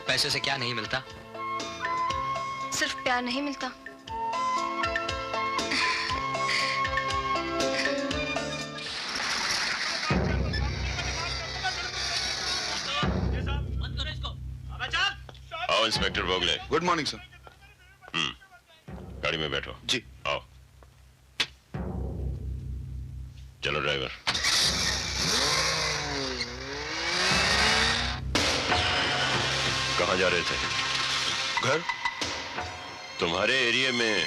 पैसे से क्या नहीं मिलता? सिर्फ प्यार नहीं मिलता। आओ inspector Bogle. Good morning sir. गाड़ी में बैठो। जी। आओ, चलो ड्राइवर। कहाँ जा रहे थे? घर। तुम्हारे एरिया में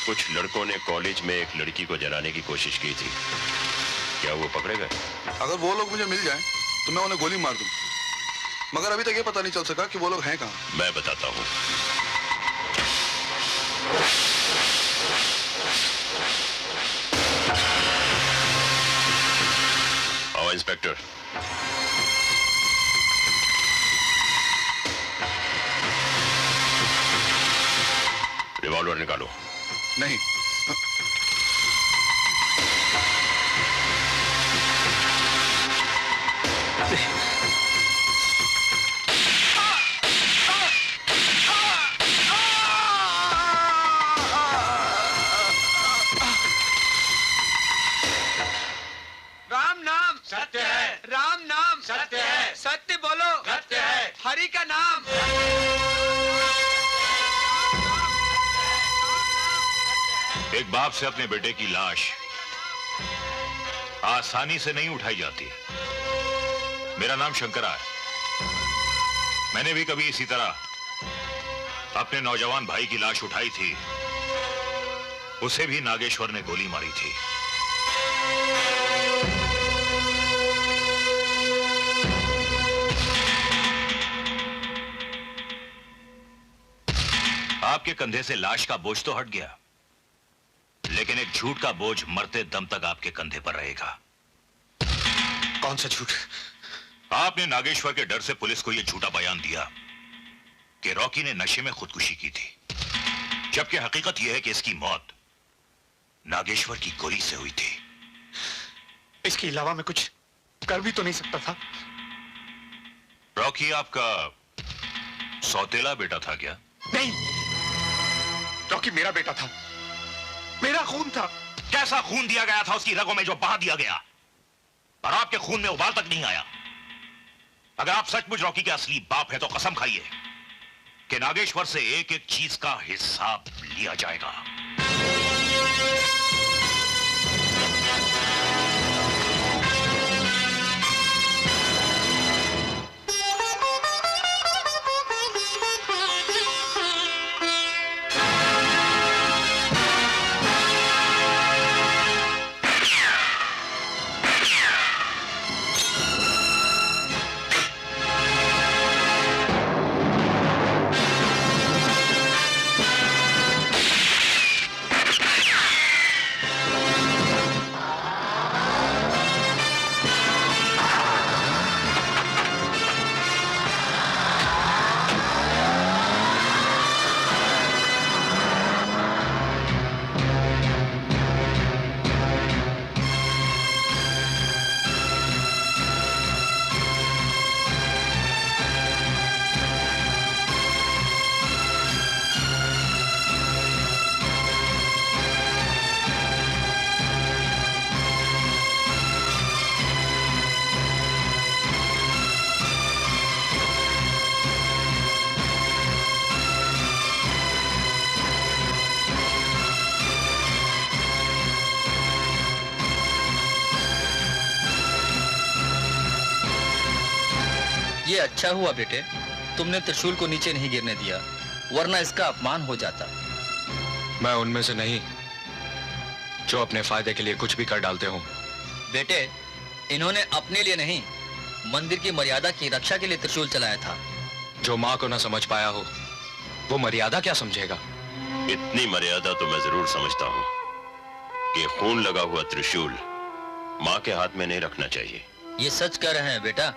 कुछ लड़कों ने कॉलेज में एक लड़की को जलाने की कोशिश की थी, क्या वो पकड़े गए? अगर वो लोग मुझे मिल जाएं, तो मैं उन्हें गोली मार दूं। मगर अभी तक ये पता नहीं चल सका कि वो लोग हैं कहाँ। मैं बताता हूँ। आओ इंस्पेक्टर। रिवॉल्वर निकालो। नहीं। राम नाम सत्य है, राम नाम सत्य है, सत्य बोलो सत्य है, हरि का नाम। एक बाप से अपने बेटे की लाश आसानी से नहीं उठाई जाती। मेरा नाम शंकरा है। मैंने भी कभी इसी तरह अपने नौजवान भाई की लाश उठाई थी। उसे भी नागेश्वर ने गोली मारी थी। आपके कंधे से लाश का बोझ तो हट गया, लेकिन एक झूठ का बोझ मरते दम तक आपके कंधे पर रहेगा। कौन सा झूठ? आपने नागेश्वर के डर से पुलिस को यह झूठा बयान दिया कि रॉकी ने नशे में खुदकुशी की थी, जबकि हकीकत यह है कि इसकी मौत नागेश्वर की गोली से हुई थी। इसके अलावा मैं कुछ कर भी तो नहीं सकता था। रॉकी आपका सौतेला बेटा था क्या? नहीं, रॉकी मेरा बेटा था, मेरा खून था। कैसा खून दिया गया था उसकी रगों में जो बहा दिया गया, और आपके खून में उबाल तक नहीं आया। अगर आप सचमुच रॉकी के असली बाप हैं तो कसम खाइए कि नागेश्वर से एक एक चीज का हिसाब लिया जाएगा। ये अच्छा हुआ बेटे, तुमने त्रिशूल को नीचे नहीं गिरने दिया, वरना इसका अपमान हो जाता। मैं उनमें से नहीं जो अपने फायदे के लिए कुछ भी कर डालते हो। बेटे, इन्होंने अपने लिए नहीं, मंदिर की मर्यादा की रक्षा के लिए त्रिशूल चलाया था। जो माँ को ना समझ पाया हो, वो मर्यादा क्या समझेगा? इतनी मर्यादा तो मैं जरूर समझता हूँ कि खून लगा हुआ त्रिशूल माँ के हाथ में नहीं रखना चाहिए। ये सच कह रहे हैं बेटा।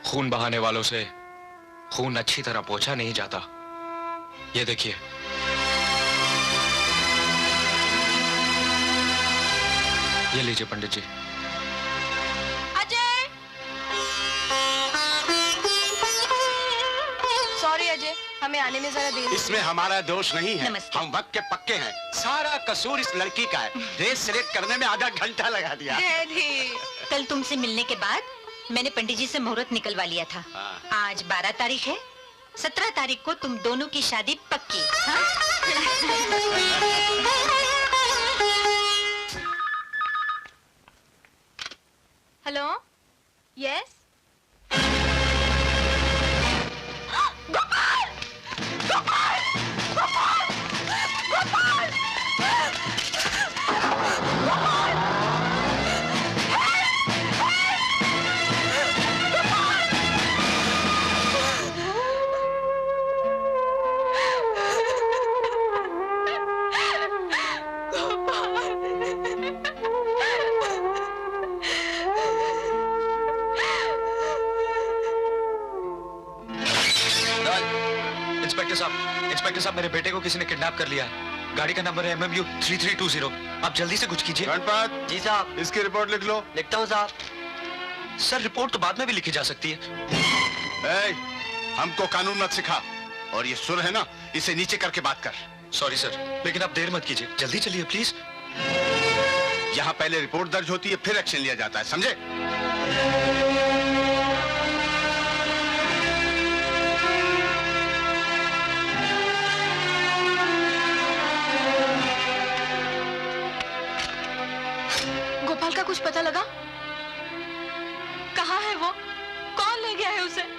खून बहाने वालों से खून अच्छी तरह पोंछा नहीं जाता। ये देखिए, ये लीजिए पंडित जी। अजय, सॉरी अजय, हमें आने में जरा देर। इसमें हमारा दोष नहीं है, नमस्ते। हम वक्त के पक्के हैं। सारा कसूर इस लड़की का है, ड्रेस सिलेक्ट करने में आधा घंटा लगा दिया। कल तुमसे मिलने के बाद मैंने पंडित जी से मुहूर्त निकलवा लिया था। आज 12 तारीख है, 17 तारीख को तुम दोनों की शादी पक्की। हाँ? Hello, yes. Gopal! Gopal! Gopal! Gopal! Gopal! Inspector साहब, मेरे बेटे को किसी ने किडनैप कर लिया है। गाड़ी का नंबर है MMU 3320। आप जल्दी से कुछ कीजिए। गणपत जी साहब। इसकी रिपोर्ट लिख लो। लिखता हूँ साहब। सर, रिपोर्ट तो बाद में भी लिखी जा सकती है। हमको कानून मत सिखा, और ये सुर है ना, इसे नीचे करके बात कर। सॉरी सर, लेकिन आप देर मत कीजिए, जल्दी चलिए प्लीज। यहाँ पहले रिपोर्ट दर्ज होती है, फिर एक्शन लिया जाता है, समझे? गोपाल का कुछ पता लगा? कहाँ है वो? कौन ले गया है उसे?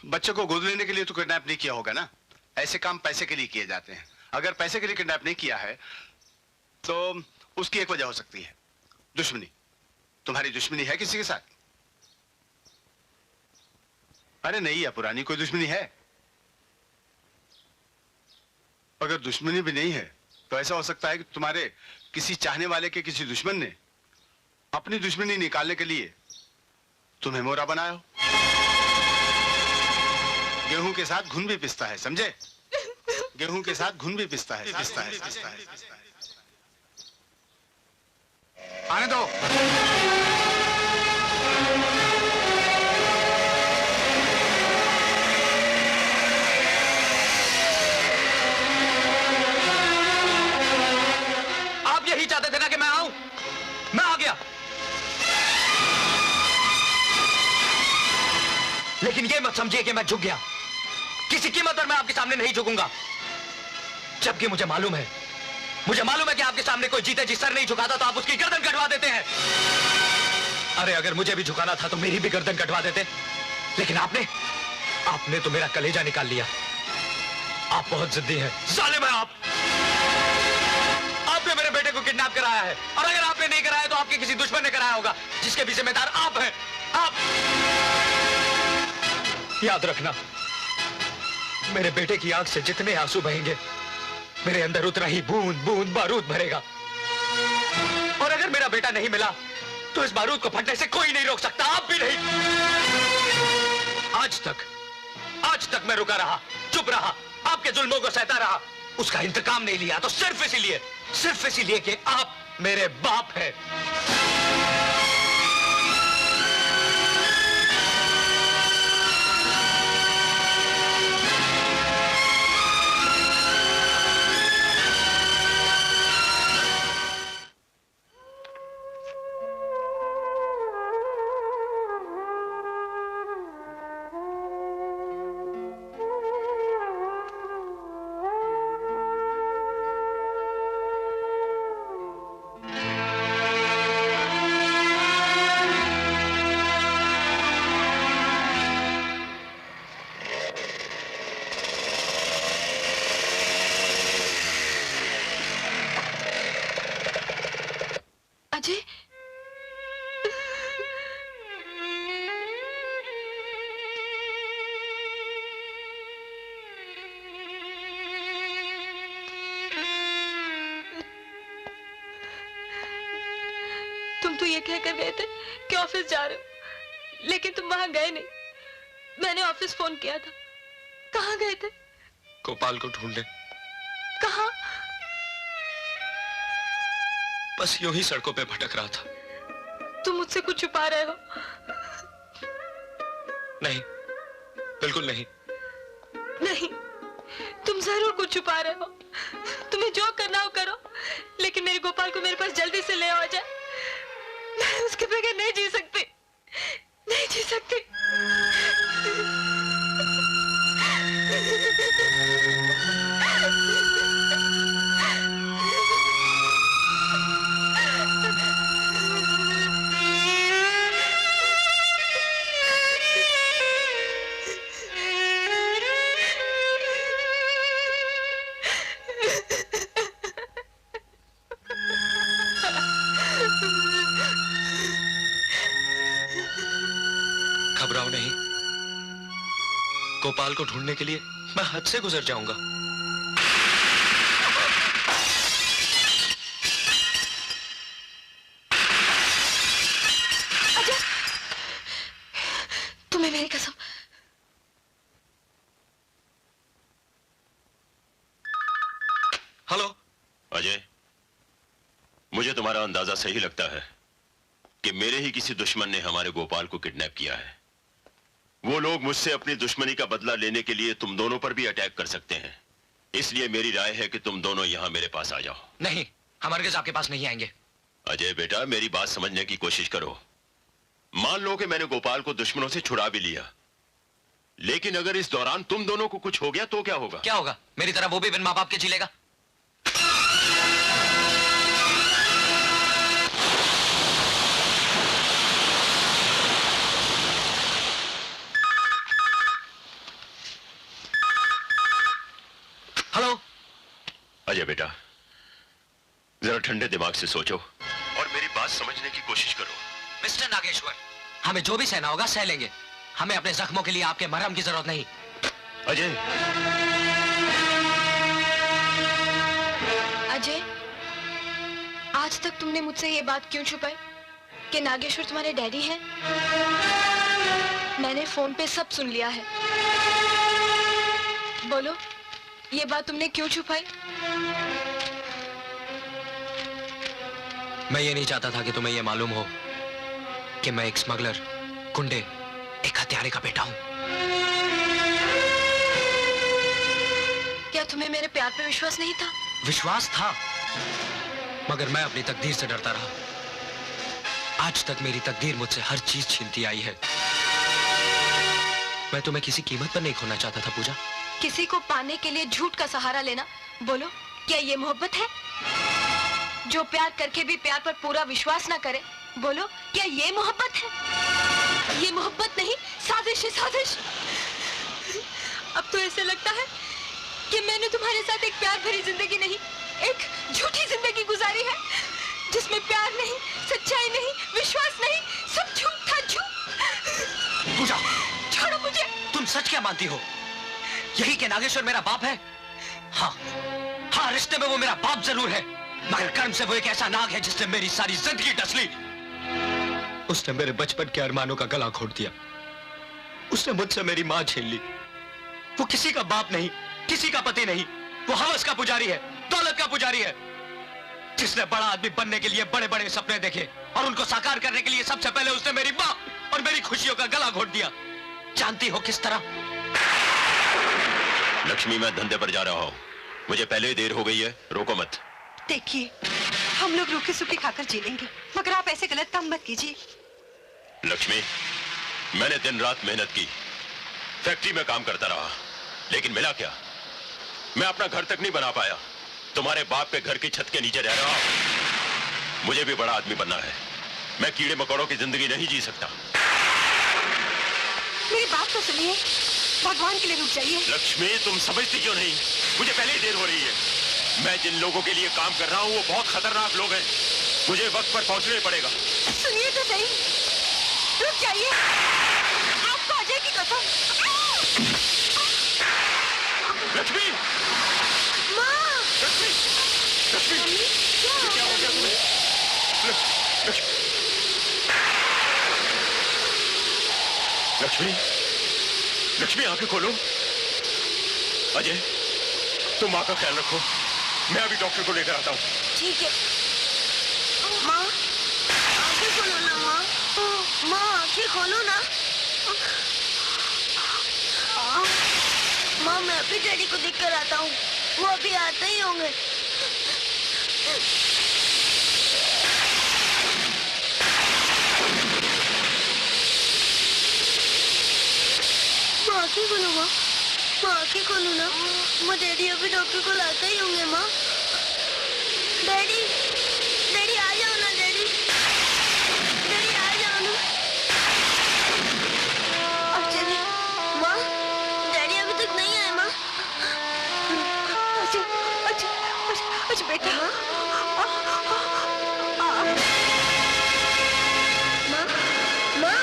बच्चे को गोद लेने के लिए तो किडनैप नहीं किया होगा ना? ऐसे काम पैसे के लिए किए जाते हैं। अगर पैसे के लिए किडनैप नहीं किया है तो उसकी एक वजह हो सकती है, दुश्मनी। तुम्हारी दुश्मनी है किसी के साथ? अरे नहीं या पुरानी कोई दुश्मनी है? अगर दुश्मनी भी नहीं है तो ऐसा हो सकता है कि तुम्हारे किसी चाहने वाले के किसी दुश्मन ने अपनी दुश्मनी निकालने के लिए तुम्हें मोहरा बनाया हो। गेहूं के साथ घुन भी पिसता है, समझे? गेहूं के साथ घुन भी पिसता है। आने दो। आप यही चाहते थे ना कि मैं आऊं? मैं आ गया। लेकिन ये मत समझिए कि मैं झुक गया। किसी कीमत पर मैं आपके सामने नहीं झुकूंगा। जबकि मुझे मालूम है कि आपके सामने कोई जीते जी सर नहीं झुकाता तो आप उसकी गर्दन कटवा देते हैं। अरे अगर मुझे भी झुकाना था तो मेरी भी गर्दन कटवा देते। लेकिन आपने तो मेरा कलेजा निकाल लिया। आप बहुत जिद्दी हैं। जालिम हैं आप। आपने मेरे बेटे को किडनैप कराया है, और अगर आपने नहीं कराया तो आपके किसी दुश्मन ने कराया होगा, जिसके भी जिम्मेदार आप हैं। आप याद रखना, मेरे बेटे की आंख से जितने आंसू बहेंगे, मेरे अंदर उतना ही बूंद बूंद बारूद भरेगा। और अगर मेरा बेटा नहीं मिला तो इस बारूद को फटने से कोई नहीं रोक सकता, आप भी नहीं। आज तक मैं रुका रहा, चुप रहा, आपके जुल्मों को सहता रहा, उसका इंतकाम नहीं लिया तो सिर्फ इसीलिए कि आप मेरे बाप हैं। अजय, तुम तो ये कहकर गए थे कि ऑफिस जा रहे हो, लेकिन तुम वहां गए नहीं। मैंने ऑफिस फोन किया था। कहाँ गए थे? गोपाल को ढूंढने। कहाँ? बस यूं ही सड़कों पे भटक रहा था। तुम मुझसे कुछ छुपा रहे हो? नहीं, बिल्कुल नहीं। नहीं, तुम जरूर कुछ छुपा रहे हो। तुम्हें जो करना हो करो, लेकिन मेरे गोपाल को मेरे पास जल्दी से ले आ जाए। मैं उसके बगैर नहीं जी सकती, नहीं जी सकती। घबराओ नहीं, गोपाल को ढूंढने के लिए मैं हद से गुजर जाऊंगा। अजय, तुम्हें मेरी कसम। हेलो अजय, मुझे तुम्हारा अंदाजा सही लगता है कि मेरे ही किसी दुश्मन ने हमारे गोपाल को किडनैप किया है। वो लोग मुझसे अपनी दुश्मनी का बदला लेने के लिए तुम दोनों पर भी अटैक कर सकते हैं। इसलिए मेरी राय है कि तुम दोनों यहां मेरे पास आ जाओ। नहीं, हमारे केस आपके पास नहीं आएंगे। अजय बेटा, मेरी बात समझने की कोशिश करो। मान लो कि मैंने गोपाल को दुश्मनों से छुड़ा भी लिया, लेकिन अगर इस दौरान तुम दोनों को कुछ हो गया तो क्या होगा? क्या होगा? मेरी तरह वो भी बिन मां बाप के जी लेगा। हेलो अजय बेटा, जरा ठंडे दिमाग से सोचो और मेरी बात समझने की कोशिश करो। मिस्टर नागेश्वर, हमें जो भी सहना होगा सह लेंगे। हमें अपने जख्मों के लिए आपके मरहम की जरूरत नहीं। अजय, अजय, आज तक तुमने मुझसे ये बात क्यों छुपाई कि नागेश्वर तुम्हारे डैडी हैं? मैंने फोन पे सब सुन लिया है। बोलो, ये बात तुमने क्यों छुपाई? मैं ये नहीं चाहता था कि तुम्हें ये मालूम हो कि मैं एक स्मगलर, गुंडे, एक हत्यारे का बेटा हूं। क्या तुम्हें मेरे प्यार पे विश्वास नहीं था? विश्वास था, मगर मैं अपनी तकदीर से डरता रहा। आज तक मेरी तकदीर मुझसे हर चीज छीनती आई है। मैं तुम्हें किसी कीमत पर नहीं खोना चाहता था पूजा। किसी को पाने के लिए झूठ का सहारा लेना, बोलो क्या ये मोहब्बत है? जो प्यार करके भी प्यार पर पूरा विश्वास ना करे, बोलो क्या ये मोहब्बत है? ये मोहब्बत नहीं, साजिश है, साजिश। अब तो ऐसे लगता है कि मैंने तुम्हारे साथ एक प्यार भरी जिंदगी नहीं, एक झूठी जिंदगी गुजारी है, जिसमें प्यार नहीं, सच्चाई नहीं, विश्वास नहीं, सब झूठ था, झूठ। पूजा, छोड़ो मुझे। तुम सच क्या मानती हो? यही कि नागेश्वर मेरा बाप है? हाँ, हाँ, रिश्ते में वो मेरा बाप जरूर है, मगर कर्म से वो एक ऐसा नाग है जिसने मेरी सारी जिंदगी डस ली। उसने मेरे बचपन के अरमानों का गला घोट दिया। उसने मुझसे मेरी मां छीन ली। वो किसी का बाप नहीं, किसी का पति नहीं, वो हवस का पुजारी है, दौलत का पुजारी है, जिसने बड़ा आदमी बनने के लिए बड़े बड़े सपने देखे और उनको साकार करने के लिए सबसे पहले उसने मेरी मां और मेरी खुशियों का गला घोट दिया। जानती हो किस तरह? लक्ष्मी, मैं धंधे पर जा रहा हूँ, मुझे पहले ही देर हो गई है, रोको मत। देखिए, हम लोग रूखे सूखे खाकर जी लेंगे, मगर आप ऐसे गलत काम मत कीजिए। लक्ष्मी, मैंने दिन रात मेहनत की, फैक्ट्री में काम करता रहा, लेकिन मिला क्या? मैं अपना घर तक नहीं बना पाया। तुम्हारे बाप के घर की छत के नीचे रह रहा हूं। मुझे भी बड़ा आदमी बनना है। मैं कीड़े मकोड़ों की जिंदगी नहीं जी सकता। मेरी बात तो सुनिए, भगवान के लिए रुक जाइए। लक्ष्मी, तुम समझती क्यों नहीं? मुझे पहले ही देर हो रही है। मैं जिन लोगों के लिए काम कर रहा हूँ वो बहुत खतरनाक लोग हैं। मुझे वक्त पर पहुंचना ही पड़ेगा। सुनिए तो सही, रुक जाइए, आपको अजय की कसम। लक्ष्मी, माँ, लक्ष्मी, लक्ष्मी, क्या हो गया तुम्हें? लक्ष्मी, लक्ष्मी, आंखें खोलो। अजय, तुम माँ का ख्याल रखो, मैं अभी डॉक्टर को लेकर आता हूँ। ठीक है। माँ, आंखें खोलो ना माँ। माँ, आंखें खोलो ना। माँ, मैं अभी डैडी को देख कर आता हूँ, वो अभी आते ही होंगे। माँ, आंखें खोलो माँ। माँ, आंखें खोलो ना। माँ, डैडी अभी डॉक्टर को लाते ही होंगे माँ। डैडी, डैडी आ जाओ ना डैडी। डैडी आ जाओ ना। अर्चना, माँ, डैडी अभी तक नहीं आए माँ। अच्छा बेटा। माँ, माँ,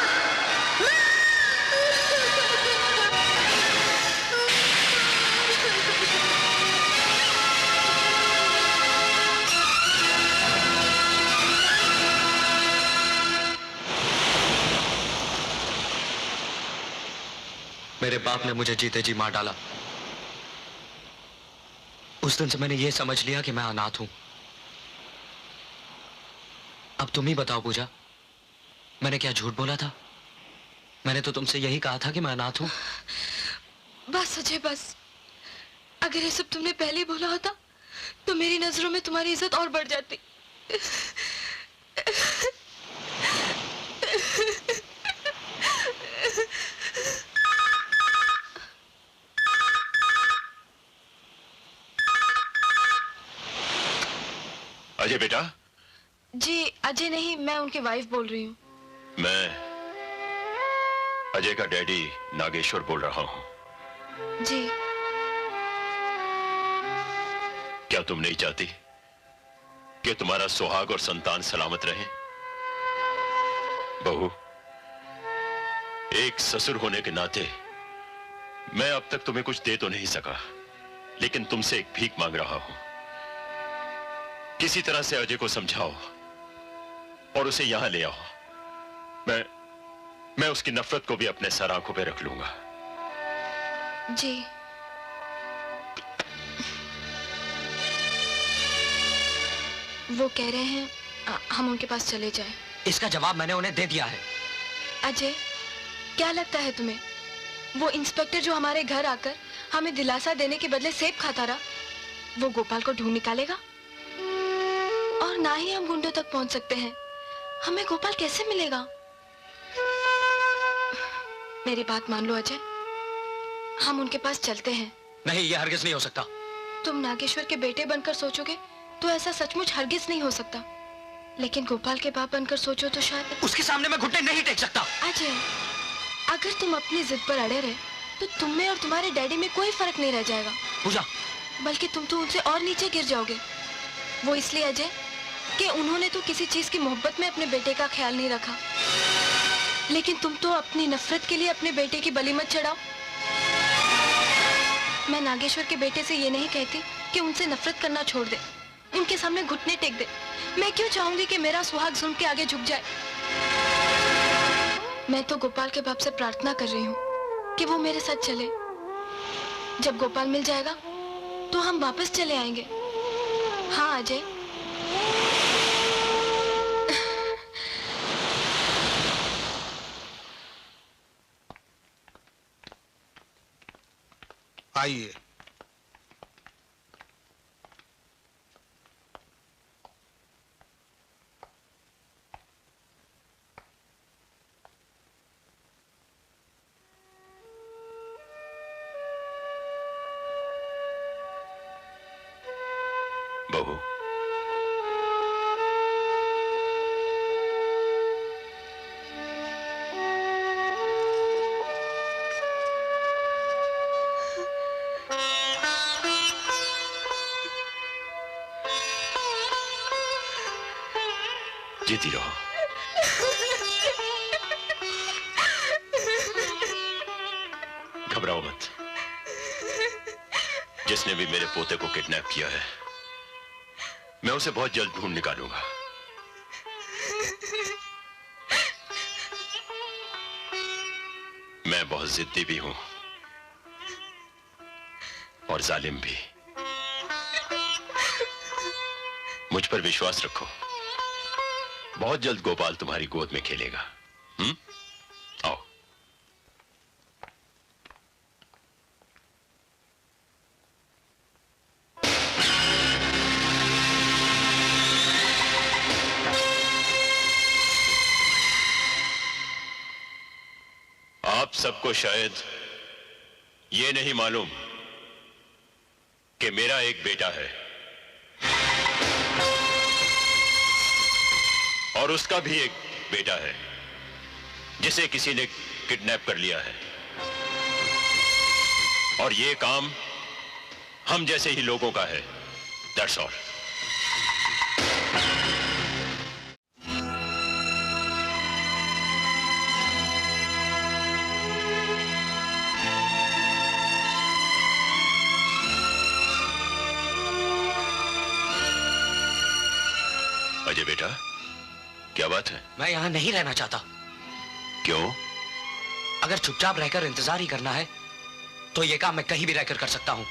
मेरे बाप ने मुझे जीते जी मार डाला। उस दिन से मैंने ये समझ लिया कि मैं अनाथ हूं। अब तुम ही बताओ पूजा, मैंने क्या झूठ बोला था? मैंने तो तुमसे यही कहा था कि मैं अनाथ हूं। बस अजय, बस। अगर ये सब तुमने पहले ही बोला होता तो मेरी नजरों में तुम्हारी इज्जत और बढ़ जाती। अजय बेटा। जी अजय नहीं, मैं उनकी वाइफ बोल रही हूँ। मैं अजय का डैडी नागेश्वर बोल रहा हूँ। जी। क्या तुम नहीं चाहती कि तुम्हारा सुहाग और संतान सलामत रहे? बहू, एक ससुर होने के नाते मैं अब तक तुम्हें कुछ दे तो नहीं सका, लेकिन तुमसे एक भीख मांग रहा हूं। किसी तरह से अजय को समझाओ और उसे यहां ले आओ। मैं उसकी नफरत को भी अपने सर आंखों पे रख लूंगा। जी। वो कह रहे हैं हम उनके पास चले जाएं। इसका जवाब मैंने उन्हें दे दिया है। अजय, क्या लगता है तुम्हें वो इंस्पेक्टर जो हमारे घर आकर हमें दिलासा देने के बदले सेब खाता रहा, वो गोपाल को ढूंढ निकालेगा? और ना ही हम गुंडों तक पहुंच सकते हैं, हमें गोपाल कैसे मिलेगा? मेरी बात मान लो अजय, हम उनके पास चलते हैं। नहीं, यह हरगिज नहीं हो सकता। तुम नागेश्वर के बेटे बनकर सोचोगे तो ऐसा सचमुच हरगिज नहीं हो सकता, लेकिन गोपाल के बाप बनकर सोचो तो शायद। उसके सामने मैं घुटने नहीं टेक सकता। अजय, अगर तुम अपनी जिद पर अड़े रहे तो तुम में और तुम्हारे डैडी में कोई फर्क नहीं रह जाएगा पूजा, बल्कि तुम तो उनसे और नीचे गिर जाओगे। वो इसलिए अजय कि उन्होंने तो किसी चीज की मोहब्बत में अपने बेटे का ख्याल नहीं रखा, लेकिन तुम तो अपनी नफरत के लिए अपने बेटे की बलि मत चढ़ाओ। मैं नागेश्वर के बेटे से ये नहीं कहती कि उनसे नफरत करना छोड़ दे, उनके सामने घुटने टेक दे। मैं क्यों चाहूंगी कि मेरा सुहाग जुल्म के आगे झुक जाए? मैं तो गोपाल के बाप से प्रार्थना कर रही हूँ कि वो मेरे साथ चले। जब गोपाल मिल जाएगा तो हम वापस चले आएंगे। हाँ अजय। आइए। बहू, जीती रहो। घबराओ मत। जिसने भी मेरे पोते को किडनैप किया है, मैं उसे बहुत जल्द ढूंढ निकालूंगा। मैं बहुत जिद्दी भी हूं और जालिम भी। मुझ पर विश्वास रखो, बहुत जल्द गोपाल तुम्हारी गोद में खेलेगा। आओ। आप सबको शायद ये नहीं मालूम कि मेरा एक बेटा है और उसका भी एक बेटा है जिसे किसी ने किडनैप कर लिया है। और ये काम हम जैसे ही लोगों का है। That's all. अजय बेटा, क्या बात है? मैं यहाँ नहीं रहना चाहता। क्यों? अगर चुपचाप रहकर इंतजार ही करना है तो ये काम मैं कहीं भी रहकर कर सकता हूँ।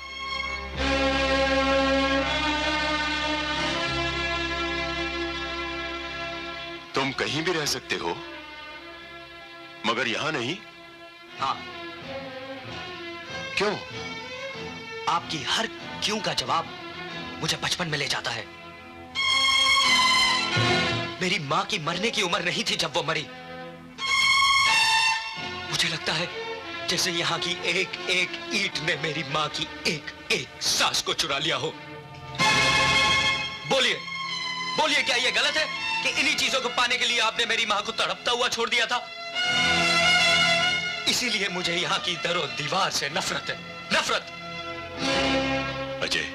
तुम कहीं भी रह सकते हो, मगर यहाँ नहीं? हाँ। क्यों? आपकी हर क्यों का जवाब मुझे बचपन में ले जाता है। मेरी माँ की मरने की उम्र नहीं थी जब वो मरी। मुझे लगता है जैसे यहाँ की एक एक ईंट ने मेरी माँ की एक एक सांस को चुरा लिया हो। बोलिए, बोलिए, क्या ये गलत है कि इन्हीं चीजों को पाने के लिए आपने मेरी माँ को तड़पता हुआ छोड़ दिया था? इसीलिए मुझे यहाँ की दरो दीवार से नफरत है, नफरत। अजय,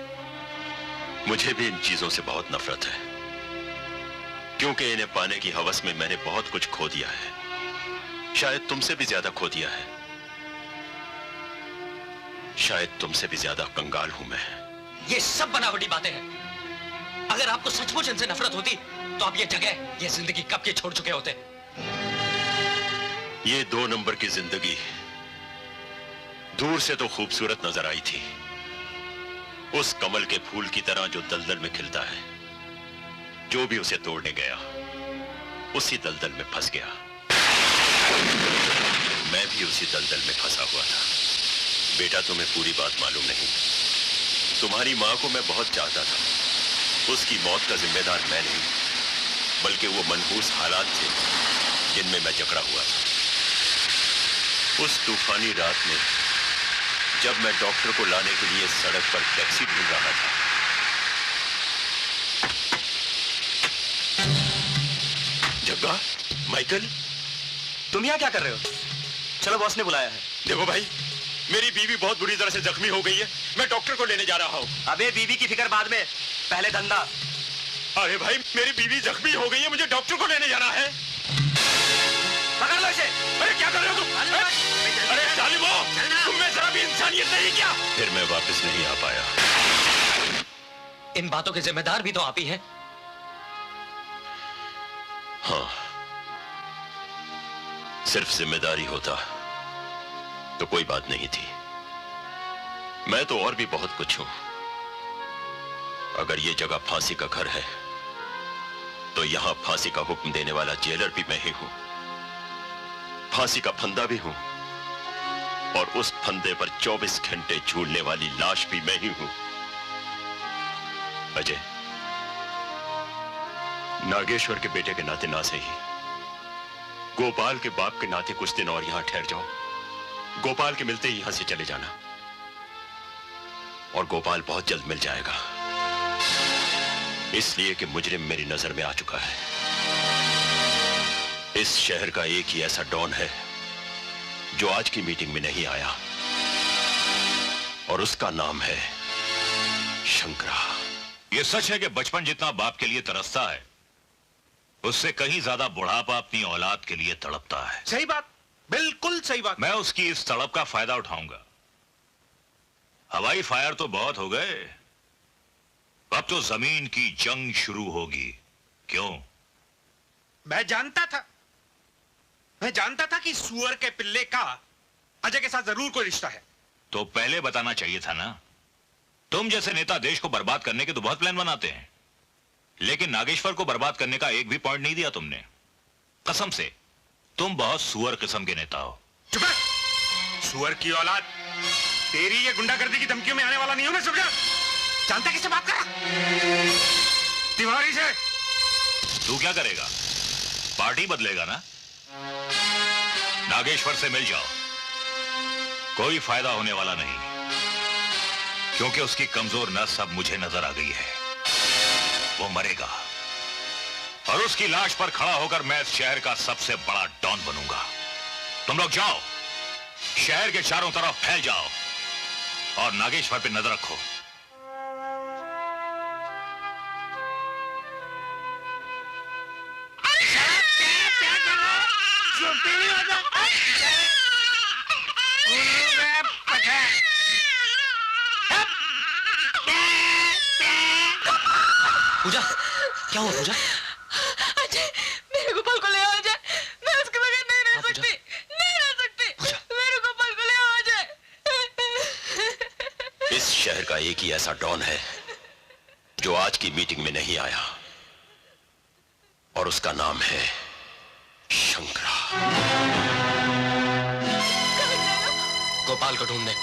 मुझे भी इन चीजों से बहुत नफरत है, क्योंकि इन्हें पाने की हवस में मैंने बहुत कुछ खो दिया है। शायद तुमसे भी ज्यादा खो दिया है। शायद तुमसे भी ज्यादा कंगाल हूं मैं। ये सब बनावटी बातें हैं। अगर आपको सचमुच इनसे नफरत होती तो आप ये जगह, ये जिंदगी कब के छोड़ चुके होते। ये 2 नंबर की जिंदगी दूर से तो खूबसूरत नजर आई थी, उस कमल के फूल की तरह जो दलदल में खिलता है। जो भी उसे तोड़ने गया उसी दलदल में फंस गया। मैं भी उसी दलदल में फंसा हुआ था। बेटा, तुम्हें पूरी बात मालूम नहीं। तुम्हारी मां को मैं बहुत चाहता था। उसकी मौत का जिम्मेदार मैं नहीं, बल्कि वो मनहूस हालात थे जिनमें मैं जकड़ा हुआ था। उस तूफानी रात में जब मैं डॉक्टर को लाने के लिए सड़क पर टैक्सी ढूंढ रहा था, जग्गा, माइकल, तुम यहाँ क्या कर रहे हो? चलो, बॉस ने बुलाया है। देखो भाई, मेरी बीवी बहुत बुरी तरह से जख्मी हो गई है। मैं डॉक्टर को लेने जा रहा हूँ। अबे बीवी की फिक्र बाद में, पहले धंधा। अरे भाई, मेरी बीवी जख्मी हो गई है, मुझे डॉक्टर को लेने जाना है। पकड़ लो इसे। अरे क्या कर रहे हो तुम? अरे जालिमो, तुम में जरा भी इंसानियत नहीं क्या? फिर मैं वापस नहीं आ पाया। इन बातों के जिम्मेदार भी तो आप ही हैं। हाँ, सिर्फ जिम्मेदारी होता तो कोई बात नहीं थी। मैं तो और भी बहुत कुछ हूं। अगर ये जगह फांसी का घर है तो यहां फांसी का हुक्म देने वाला जेलर भी मैं ही हूं, फांसी का फंदा भी हूं, और उस फंदे पर 24 घंटे झूलने वाली लाश भी मैं ही हूं। अजय, नागेश्वर के बेटे के नाते ना सही, गोपाल के बाप के नाते कुछ दिन और यहां ठहर जाओ। गोपाल के मिलते ही यहां से चले जाना, और गोपाल बहुत जल्द मिल जाएगा, इसलिए कि मुजरिम मेरी नजर में आ चुका है। इस शहर का एक ही ऐसा डॉन है जो आज की मीटिंग में नहीं आया, और उसका नाम है शंकरा। यह सच है कि बचपन जितना बाप के लिए तरसता है, उससे कहीं ज्यादा बुढ़ापा अपनी औलाद के लिए तड़पता है। सही बात, बिल्कुल सही बात। मैं उसकी इस तड़प का फायदा उठाऊंगा। हवाई फायर तो बहुत हो गए, अब तो जमीन की जंग शुरू होगी। क्यों? मैं जानता था कि सुअर के पिल्ले का अजय के साथ जरूर कोई रिश्ता है। तो पहले बताना चाहिए था ना। तुम जैसे नेता देश को बर्बाद करने के तो बहुत प्लान बनाते हैं, लेकिन नागेश्वर को बर्बाद करने का एक भी पॉइंट नहीं दिया तुमने। कसम से, तुम बहुत सुअर किस्म के नेता हो। चुप है, सुअर की औलाद। तेरी ये गुंडागर्दी की धमकियों में आने वाला नहीं हूं मैं। सुबह जानता किससे बात कर? तिवारी से। तू क्या करेगा? पार्टी बदलेगा ना? नागेश्वर से मिल जाओ, कोई फायदा होने वाला नहीं, क्योंकि उसकी कमजोर नस अब मुझे नजर आ गई है। वो मरेगा, और उसकी लाश पर खड़ा होकर मैं इस शहर का सबसे बड़ा डॉन बनूंगा। तुम लोग जाओ, शहर के चारों तरफ फैल जाओ, और नागेश्वर पे नजर रखो। पूजा, क्या हुआ पूजा? अजय, मेरे गोपाल को ले आओ अजय। मैं उसके बगैर नहीं रह सकती, नहीं रह सकती। मेरे गोपाल को ले आओ अजय। इस शहर का एक ही ऐसा डॉन है जो आज की मीटिंग में नहीं आया, और उसका नाम है शंकरा। गोपाल को ढूंढने।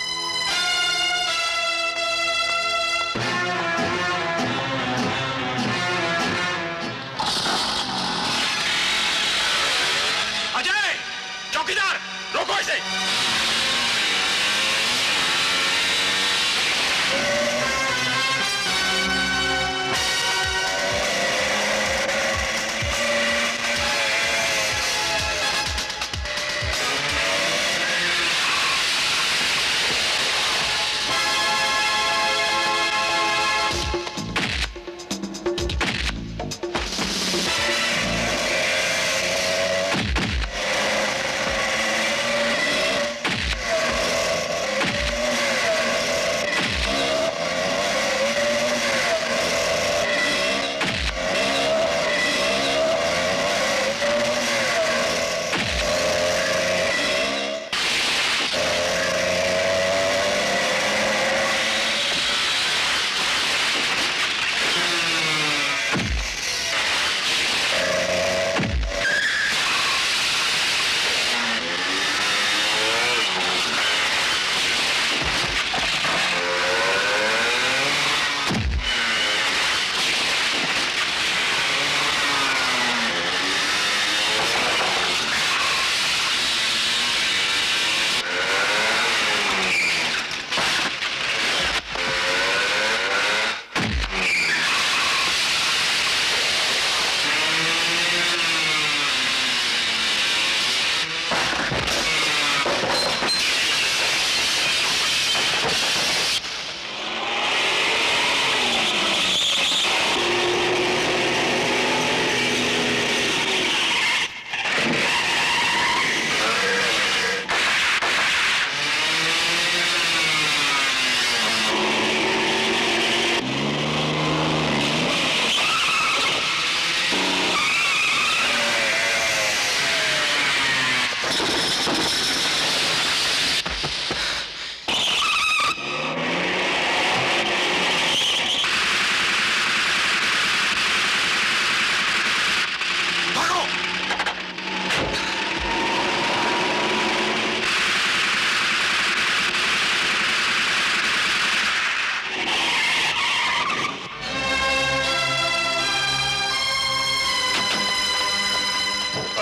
चौकीदार, रोको इसे।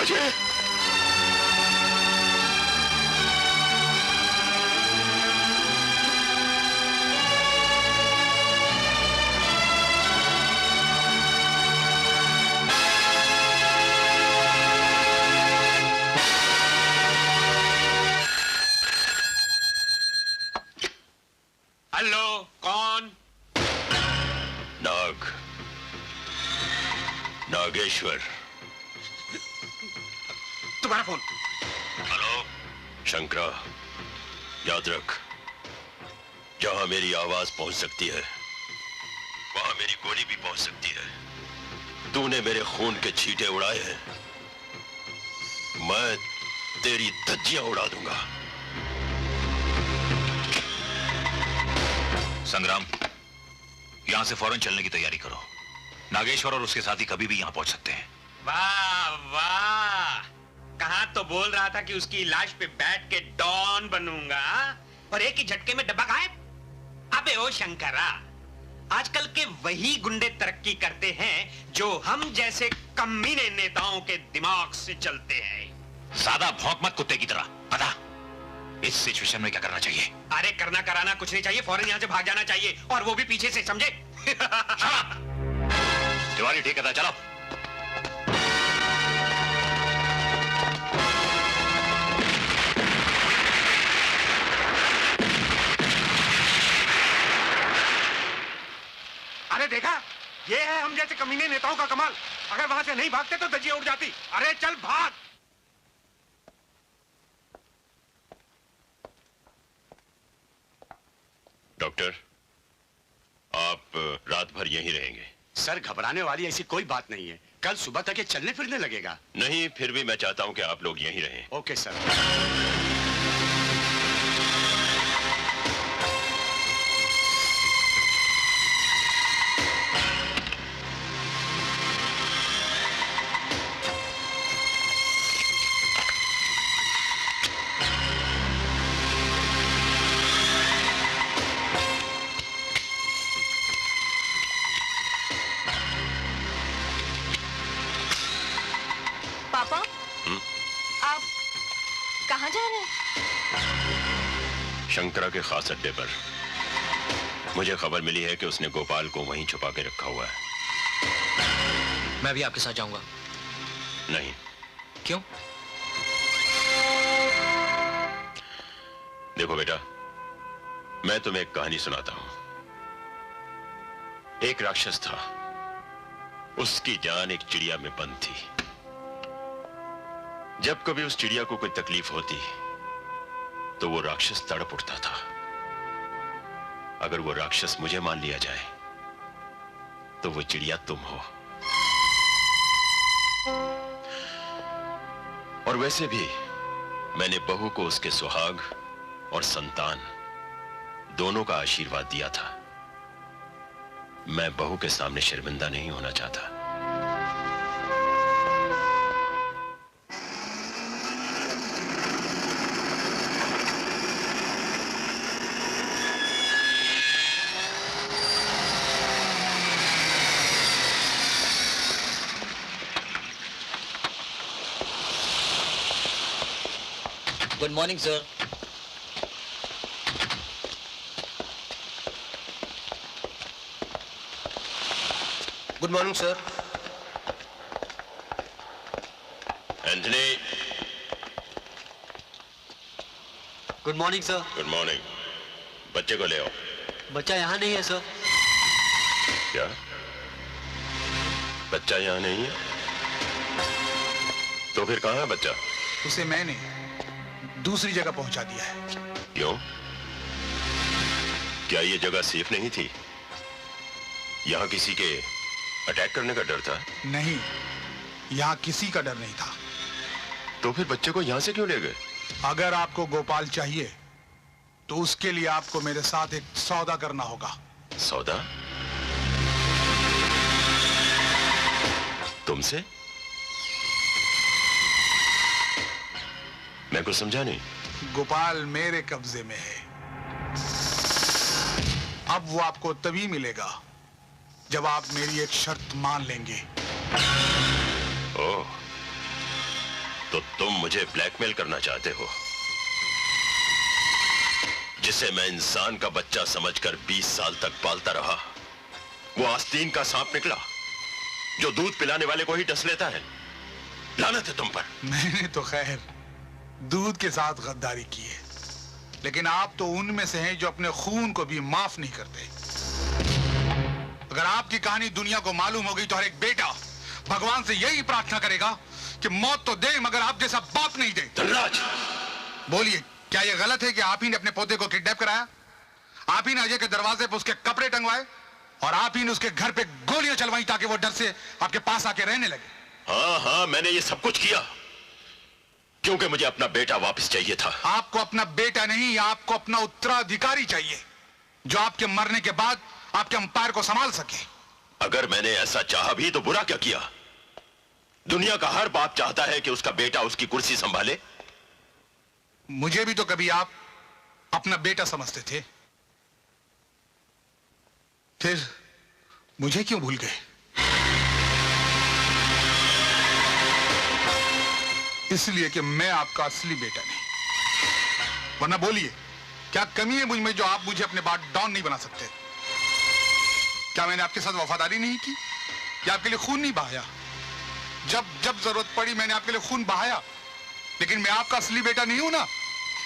अजय! हेलो, कौन? नागेश्वर। तुम्हारा फोन। हेलो शंकरा, याद रख, जहां मेरी आवाज पहुंच सकती है वहां मेरी गोली भी पहुंच सकती है। तूने मेरे खून के छींटे उड़ाए हैं, मैं तेरी धज्जियां उड़ा दूंगा। संग्राम, यहां से फौरन चलने की तैयारी करो। नागेश्वर और उसके साथी कभी भी यहां पहुंच सकते हैं। वाह वाह, कहा तो बोल रहा था कि उसकी लाश पे बैठ के डॉन बनूंगा और एक ही झटके में डब्बा गायब। अबे ओ शंकरा, आजकल के वही गुंडे तरक्की करते हैं जो हम जैसे कमीने नेताओं के दिमाग से चलते हैं। ज्यादा भौंक मत कुत्ते की तरह। पता इस सिचुएशन में क्या करना चाहिए? अरे करना कराना कुछ नहीं चाहिए, फौरन यहां से भाग जाना चाहिए, और वो भी पीछे से, समझे? तिवारी ठीक है, चलो। अरे देखा, ये है हम जैसे कमीने नेताओं का कमाल। अगर वहां से नहीं भागते तो धज्जियां उड़ जाती। अरे चल भाग। डॉक्टर, आप रात भर यहीं रहेंगे? सर, घबराने वाली ऐसी कोई बात नहीं है। कल सुबह तक ये चलने फिरने लगेगा। नहीं, फिर भी मैं चाहता हूं कि आप लोग यहीं रहें। Okay sir. पापा, आप कहाँ जा रहे हैं? शंकरा के खास अड्डे पर। मुझे खबर मिली है कि उसने गोपाल को वहीं छुपा के रखा हुआ है। मैं भी आपके साथ जाऊंगा। नहीं। क्यों? देखो बेटा, मैं तुम्हें एक कहानी सुनाता हूं। एक राक्षस था, उसकी जान एक चिड़िया में बंद थी। जब कभी उस चिड़िया को कोई तकलीफ होती तो वो राक्षस तड़प उठता था। अगर वो राक्षस मुझे मान लिया जाए तो वो चिड़िया तुम हो। और वैसे भी मैंने बहू को उसके सुहाग और संतान दोनों का आशीर्वाद दिया था। मैं बहू के सामने शर्मिंदा नहीं होना चाहता। Good morning sir. Good morning sir. Anthony. Good morning sir. Good morning. बच्चे को ले आओ। बच्चा यहाँ नहीं है सर। क्या? बच्चा यहाँ नहीं है? तो फिर कहाँ है बच्चा? उसे मैंने दूसरी जगह पहुंचा दिया है। क्यों? क्या ये जगह सेफ नहीं थी? यहाँ किसी के अटैक करने का डर था? नहीं, यहाँ किसी का डर नहीं था। तो फिर बच्चे को यहाँ से क्यों ले गए? अगर आपको गोपाल चाहिए तो उसके लिए आपको मेरे साथ एक सौदा करना होगा। सौदा? तुमसे? मैं कुछ समझा नहीं। गोपाल मेरे कब्जे में है। अब वो आपको तभी मिलेगा जब आप मेरी एक शर्त मान लेंगे। ओह, तो तुम मुझे ब्लैकमेल करना चाहते हो, जिसे मैं इंसान का बच्चा समझकर 20 साल तक पालता रहा, वो आस्तीन का सांप निकला जो दूध पिलाने वाले को ही डस लेता है। लानत है तुम पर। मैंने तो खैर दूध के साथ गद्दारी की है, लेकिन आप तो उनमें से हैं जो अपने खून को भी माफ नहीं करते। अगर आपकी कहानी दुनिया को मालूम होगी तो हर एक बेटा भगवान से यही प्रार्थना करेगा कि मौत तो दे मगर आप जैसा बाप नहीं दे। धनराज, बोलिए, क्या यह गलत है कि आप ही ने अपने पोते को किडनैप कराया? आप ही ने अजय के दरवाजे पर उसके कपड़े टंगवाए और आप ही ने उसके घर पे गोलियां चलवाई ताकि वो डर से आपके पास आके रहने लगे? हाँ हाँ, मैंने ये सब कुछ किया क्योंकि मुझे अपना बेटा वापस चाहिए था। आपको अपना बेटा नहीं, आपको अपना उत्तराधिकारी चाहिए जो आपके मरने के बाद आपके अंपायर को संभाल सके। अगर मैंने ऐसा चाहा भी तो बुरा क्या किया? दुनिया का हर बाप चाहता है कि उसका बेटा उसकी कुर्सी संभाले। मुझे भी तो कभी आप अपना बेटा समझते थे, फिर मुझे क्यों भूल गए? इसलिए कि मैं आपका असली बेटा नहीं। वरना बोलिए, क्या कमी है मुझ में जो आप मुझे अपने बाद डॉन नहीं बना सकते? क्या मैंने आपके साथ वफादारी नहीं की या आपके लिए खून नहीं बहाया? जब जब जरूरत पड़ी मैंने आपके लिए खून बहाया, लेकिन मैं आपका असली बेटा नहीं हूं ना,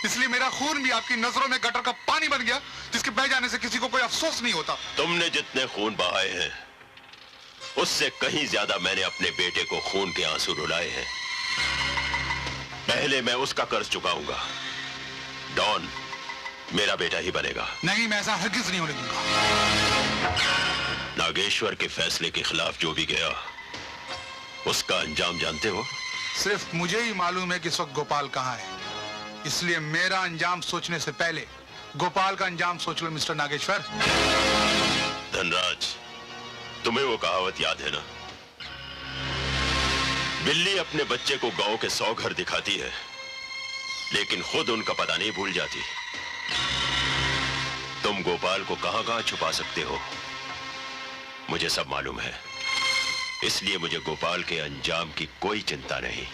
इसलिए मेरा खून भी आपकी नजरों में गटर का पानी बन गया जिसके बह जाने से किसी को कोई अफसोस नहीं होता। तुमने जितने खून बहाए हैं उससे कहीं ज्यादा मैंने अपने बेटे को खून के आंसू रुलाए हैं। पहले मैं उसका कर्ज चुकाऊंगा। डॉन मेरा बेटा ही बनेगा। नहीं, मैं ऐसा हरगिज नहीं होने दूंगा। नागेश्वर के फैसले के खिलाफ जो भी गया उसका अंजाम जानते हो? सिर्फ मुझे ही मालूम है कि इस वक्त गोपाल कहां है, इसलिए मेरा अंजाम सोचने से पहले गोपाल का अंजाम सोच लो मिस्टर नागेश्वर। धनराज, तुम्हें वो कहावत याद है ना, बिल्ली अपने बच्चे को गांव के 100 घर दिखाती है लेकिन खुद उनका पता नहीं भूल जाती। तुम गोपाल को कहां कहां छुपा सकते हो मुझे सब मालूम है, इसलिए मुझे गोपाल के अंजाम की कोई चिंता नहीं।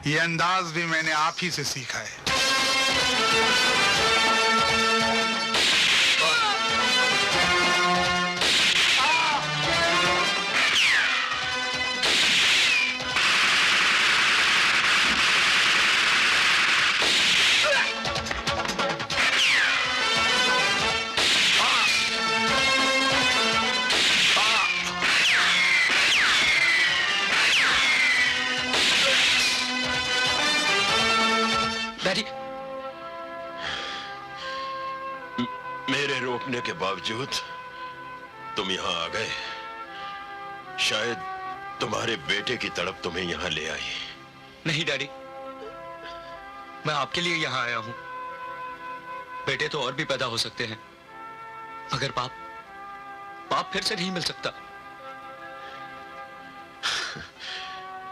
ये अंदाज भी मैंने आप ही से सीखा है। मेरे रोकने के बावजूद तुम यहां आ गए। शायद तुम्हारे बेटे की तड़प तुम्हें यहां ले आई। नहीं डैडी, मैं आपके लिए यहां आया हूं। बेटे तो और भी पैदा हो सकते हैं मगर बाप फिर से नहीं मिल सकता।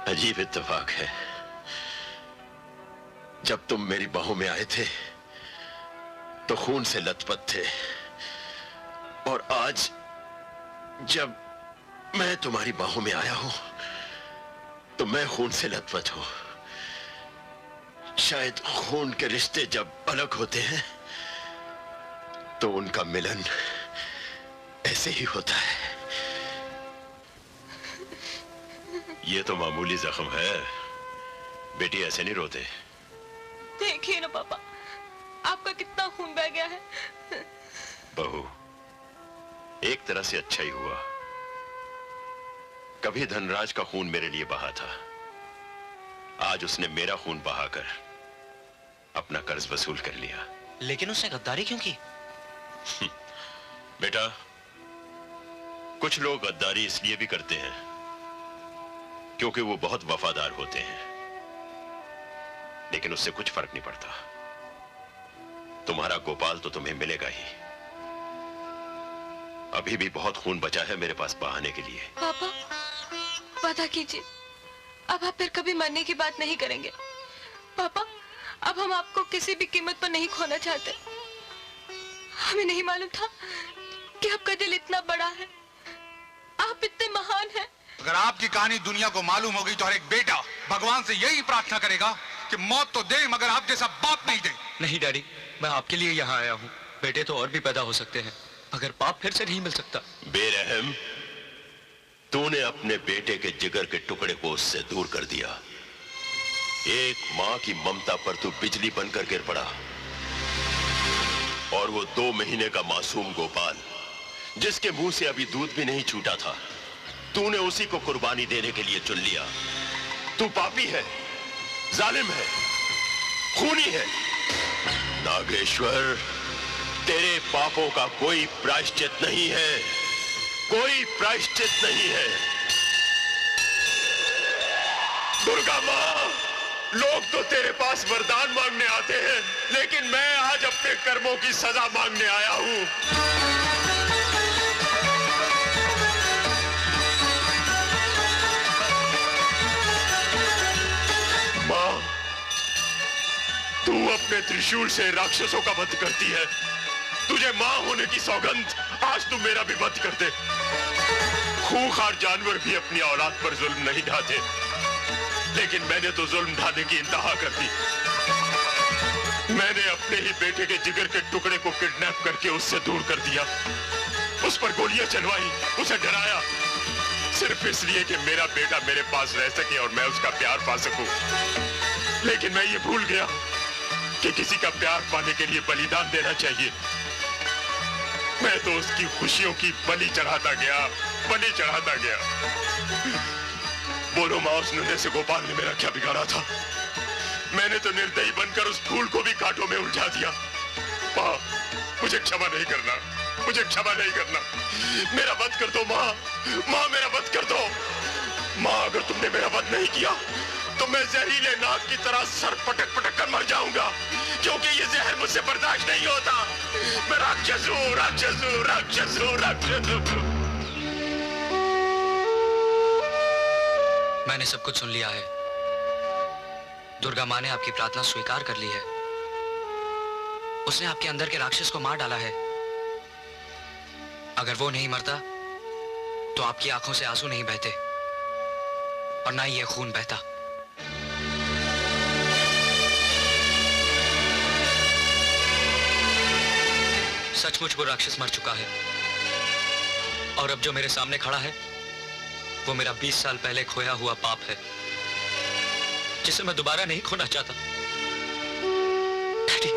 अजीब इत्तेफाक है, जब तुम मेरी बाहों में आए थे तो खून से लथपथ थे और आज जब मैं तुम्हारी बाहों में आया हूं तो मैं खून से लथपथ हूं। शायद खून के रिश्ते जब अलग होते हैं तो उनका मिलन ऐसे ही होता है। ये तो मामूली जख्म है, बेटी ऐसे नहीं रोते। देखिए ना पापा, आपका कितना खून बह गया है। बहू, एक तरह से अच्छा ही हुआ, कभी धनराज का खून मेरे लिए बहा था, आज उसने मेरा खून बहाकर अपना कर्ज वसूल कर लिया। लेकिन उसने गद्दारी क्यों की? बेटा, कुछ लोग गद्दारी इसलिए भी करते हैं क्योंकि वो बहुत वफादार होते हैं, लेकिन उससे कुछ फर्क नहीं पड़ता। तुम्हारा गोपाल तो तुम्हें मिलेगा ही। अभी भी बहुत खून बचा है मेरे पास बहाने के लिए। पापा, वादा कीजिए, अब आप फिर कभी मरने की बात नहीं करेंगे। पापा, अब हम आपको किसी भी कीमत पर नहीं खोना चाहते। हमें नहीं मालूम था कि आपका दिल इतना बड़ा है। आप इतने महान हैं। अगर आपकी कहानी दुनिया को मालूम होगी तो हर एक बेटा भगवान से यही प्रार्थना करेगा कि मौत तो दे मगर आप जैसा बाप नहीं दे। नहीं डैडी, मैं आपके लिए यहाँ आया हूँ। बेटे तो और भी पैदा हो सकते हैं, मगर बाप फिर से नहीं मिल सकता। बेरहम, तूने अपने बेटे के जिगर के टुकड़े को उससे दूर कर दिया। एक माँ की ममता पर तू बिजली बनकर गिर पड़ा, और वो 2 महीने का मासूम गोपाल जिसके मुंह से अभी दूध भी नहीं छूटा था, तूने उसी को कुर्बानी देने के लिए चुन लिया। तू पापी है, जालिम है, खूनी है। नागेश्वर, तेरे पापों का कोई प्रायश्चित नहीं है, कोई प्रायश्चित नहीं है। दुर्गा माँ, लोग तो तेरे पास वरदान मांगने आते हैं, लेकिन मैं आज अपने कर्मों की सजा मांगने आया हूं। माँ, तू अपने त्रिशूल से राक्षसों का वध करती है। तुझे माँ होने की सौगंध, आज तू मेरा भी वध कर दे। खूंखार जानवर भी अपनी औलाद पर जुल्म नहीं ढाते, लेकिन मैंने तो जुल्म ढाने की इंतहा कर दी। मैंने अपने ही बेटे के जिगर के टुकड़े को किडनैप करके उससे दूर कर दिया, उस पर गोलियां चलवाई, उसे डराया, सिर्फ इसलिए कि मेरा बेटा मेरे पास रह सके और मैं उसका प्यार पा सकूं। लेकिन मैं ये भूल गया कि किसी का प्यार पाने के लिए बलिदान देना चाहिए। मैं तो उसकी खुशियों की बलि चढ़ाता गया, बलि चढ़ाता गया। बोलो माँ, उस नन्हे से गोपाल ने मेरा क्या बिगाड़ा था? मैंने तो निर्दयी बनकर उस फूल को भी कांटों में उलझा दिया। माँ, मुझे क्षमा नहीं करना, मुझे क्षमा नहीं करना। मेरा वध कर दो माँ, माँ मेरा वध कर दो। माँ, अगर तुमने मेरा वध नहीं किया तो मैं जहरीले नाग की तरह सर पटक पटक कर मर जाऊंगा, क्योंकि ये जहर मुझसे बर्दाश्त नहीं होता। मैं राक्षस हूँ, राक्षस हूँ, राक्षस हूँ, राक्षस हूँ। मैंने सब कुछ सुन लिया है। दुर्गा माँ ने आपकी प्रार्थना स्वीकार कर ली है। उसने आपके अंदर के राक्षस को मार डाला है। अगर वो नहीं मरता तो आपकी आंखों से आंसू नहीं बहते और ना ही ये खून बहता। सचमुच वो राक्षस मर चुका है, और अब जो मेरे सामने खड़ा है वो मेरा 20 साल पहले खोया हुआ पाप है, जिसे मैं दोबारा नहीं खोना चाहता। डैडी,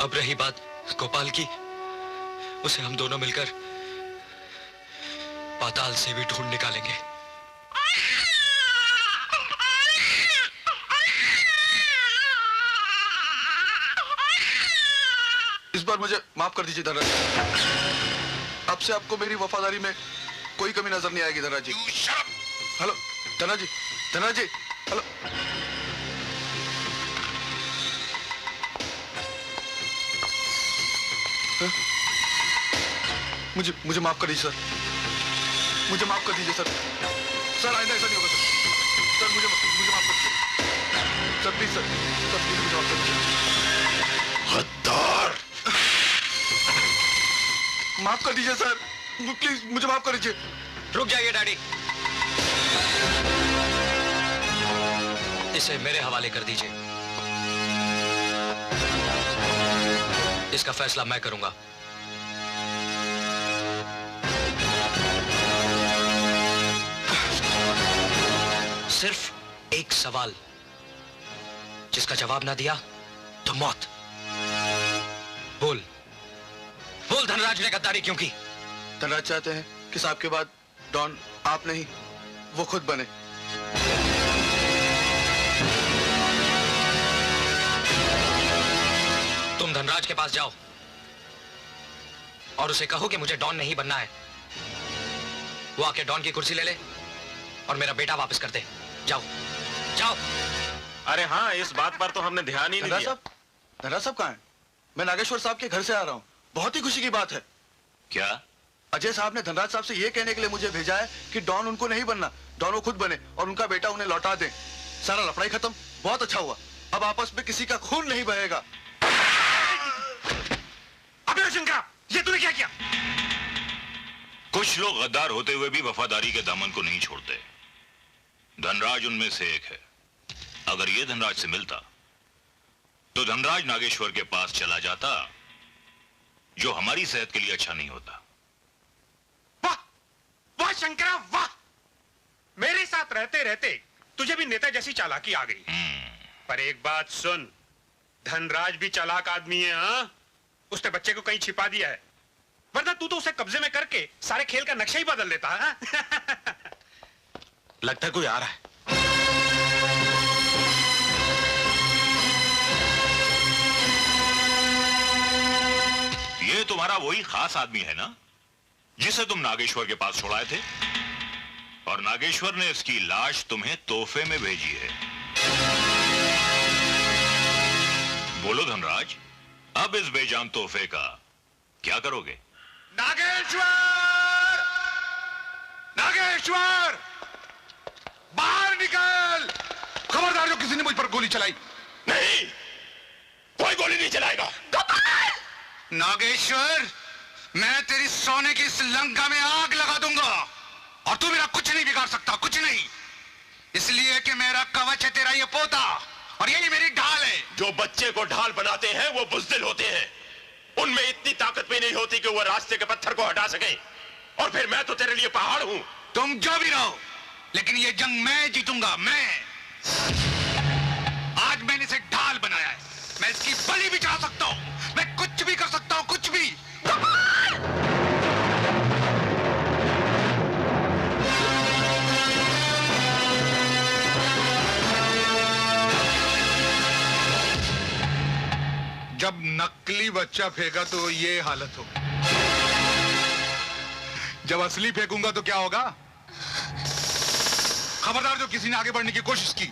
अब रही बात गोपाल की, उसे हम दोनों मिलकर पाताल से भी ढूंढ निकालेंगे। इस बार मुझे माफ कर दीजिए धनराज। अब से आपको मेरी वफादारी में कोई कमी नजर नहीं आएगी धनराज जी। हेलो धनराज जी, धनराज जी, हेलो। मुझे माफ कर दीजिए सर, मुझे माफ कर दीजिए सर। सर आइंदा ऐसा नहीं होगा सर। सर मुझे माफ कर दीजिए sir, please sir, sir please मुझे माफ कर दीजिए। हत्यार, माफ कर दीजिए सर, प्लीज मुझे माफ कर दीजिए। रुक जाइए डैडी, इसे मेरे हवाले कर दीजिए। इसका फैसला मैं करूंगा। सिर्फ एक सवाल, जिसका जवाब ना दिया तो मौत। बोल बोल, धनराज ने गद्दारी क्यों की? धनराज चाहते हैं कि साहब के बाद डॉन आप नहीं, वो खुद बने। तुम धनराज के पास जाओ और उसे कहो कि मुझे डॉन नहीं बनना है। वो आके डॉन की कुर्सी ले ले और मेरा बेटा वापस कर दे। जाओ जाओ। अरे हाँ, इस बात पर तो हमने ध्यान ही नहीं दिया। धनराज साहब कहाँ हैं? मैं नागेश्वर साहब के घर से आ रहा हूँ। बहुत ही खुशी की बात है। क्या? अजय साहब ने धनराज साहब से ये कहने के लिए मुझे भेजा है कि डॉन उनको नहीं बनना, डॉन वो खुद बने और उनका बेटा उन्हें लौटा दे। सारा लफड़ाई खत्म, बहुत अच्छा हुआ। अब आपस में किसी का खून नहीं बहेगा। अबे शंकरा, ये तूने क्या किया? कुछ लोग गद्दार होते हुए भी वफादारी के दामन को नहीं छोड़ते। धनराज उनमें से एक है। अगर ये धनराज से मिलता तो धनराज नागेश्वर के पास चला जाता, जो हमारी सेहत के लिए अच्छा नहीं होता। वाह वाह शंकरा वाह, मेरे साथ रहते रहते तुझे भी नेता जैसी चालाकी आ गई। पर एक बात सुन, धनराज भी चालाक आदमी है। हाँ, उसने बच्चे को कहीं छिपा दिया है, वरना तू तो उसे कब्जे में करके सारे खेल का नक्शा ही बदल देता है। लगता है कोई आ रहा है। ये तुम्हारा वही खास आदमी है ना, जिसे तुम नागेश्वर के पास छोड़ाए थे, और नागेश्वर ने इसकी लाश तुम्हें तोहफे में भेजी है। बोलो धनराज, अब इस बेजान तोहफे का क्या करोगे? नागेश्वर! नागेश्वर! बाहर निकल! खबरदार जो किसी ने मुझ पर गोली चलाई। नहीं, कोई गोली नहीं चलाएगा। नागेश्वर, मैं तेरी सोने की इस लंका में आग लगा दूंगा और तू मेरा कुछ नहीं बिगाड़ सकता, कुछ नहीं। इसलिए कि मेरा कवच है तेरा ये पोता और यही मेरी ढाल है। जो बच्चे को ढाल बनाते हैं वो बुज़दिल होते हैं। उनमें इतनी ताकत भी नहीं होती कि वो रास्ते के पत्थर को हटा सके। और फिर मैं तो तेरे लिए पहाड़ हूं। तुम जो भी रहो, लेकिन ये जंग मैं जीतूंगा। मैं आज मैंने इसे ढाल बनाया है, मैं इसकी बलि भी चढ़ा सकता हूं, मैं कुछ भी कर सकता हूं, कुछ भी। जब नकली बच्चा फेंका तो ये हालत हो, जब असली फेंकूंगा तो क्या होगा? खबरदार जो किसी ने आगे बढ़ने की कोशिश की।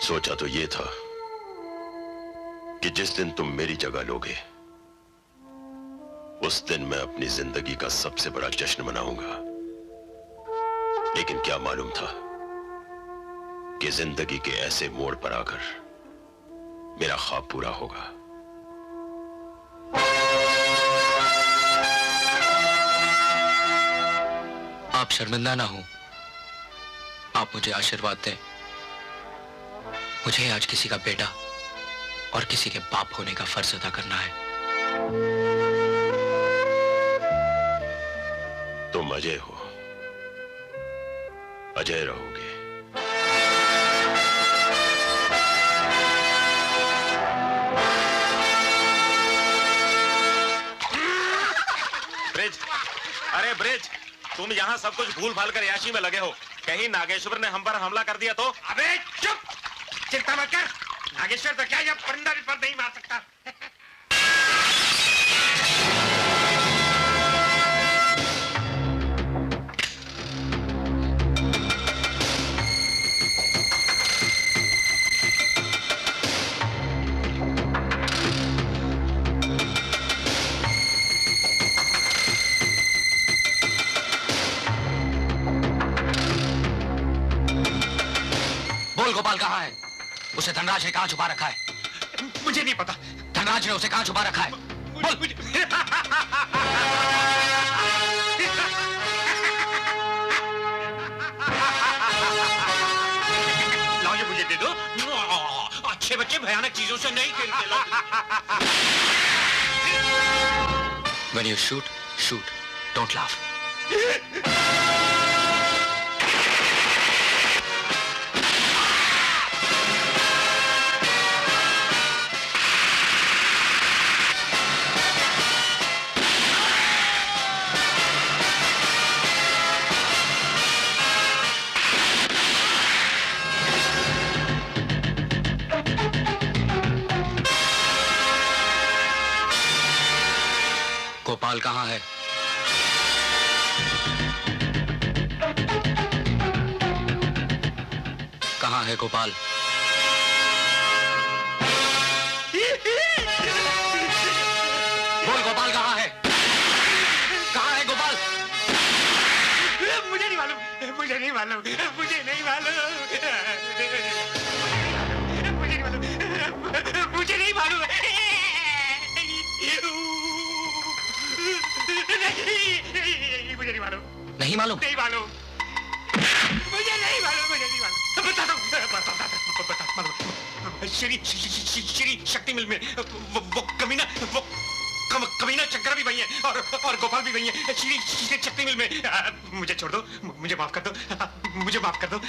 सोचा तो ये था कि जिस दिन तुम मेरी जगह लोगे, उस दिन मैं अपनी जिंदगी का सबसे बड़ा जश्न मनाऊंगा। लेकिन क्या मालूम था कि जिंदगी के ऐसे मोड़ पर आकर मेरा ख्वाब पूरा होगा। आप शर्मिंदा ना हो, आप मुझे आशीर्वाद दें। मुझे आज किसी का बेटा और किसी के बाप होने का फर्ज अदा करना है। तुम अजय हो, अजय रहोगे। ब्रिज, अरे ब्रिज, तुम यहाँ सब कुछ भूल भाल कर याशी में लगे हो। कहीं नागेश्वर ने हम पर हमला कर दिया तो? अबे चुप, चिंता मत कर। नागेश्वर तो क्या, जब परिंदा भी पर नहीं मार सकता। बोल गोपाल कहाँ है? उसे धनराज ने कहाँ छुपा रखा है? मुझे नहीं पता। धनराज ने उसे कहाँ छुपा रखा है? बोल। लाओ ये मुझे दे दो। अच्छे बच्चे भयानक चीजों से नहीं खेलते। When you shoot, shoot. Don't laugh. Gopal कहाँ है? कहाँ है गोपाल? बोल गोपाल कहाँ है? कहाँ है गोपाल? मुझे नहीं मालूम। मुझे नहीं मालूम। मुझे नहीं मालूम। मुझे नहीं मालूम। मुझे नहीं मालूम। मुझे नहीं मालूम। नहीं मालूम? नहीं मालूम। मुझे नहीं मालूम। मुझे नहीं मालूम। बता दो। श्री शक्ति मिल में वो कमीना चक्कर भी वही है और गोपाल भी वही है। श्री शक्ति मिल में। मुझे छोड़ दो। मुझे माफ कर दो। मुझे माफ कर दो।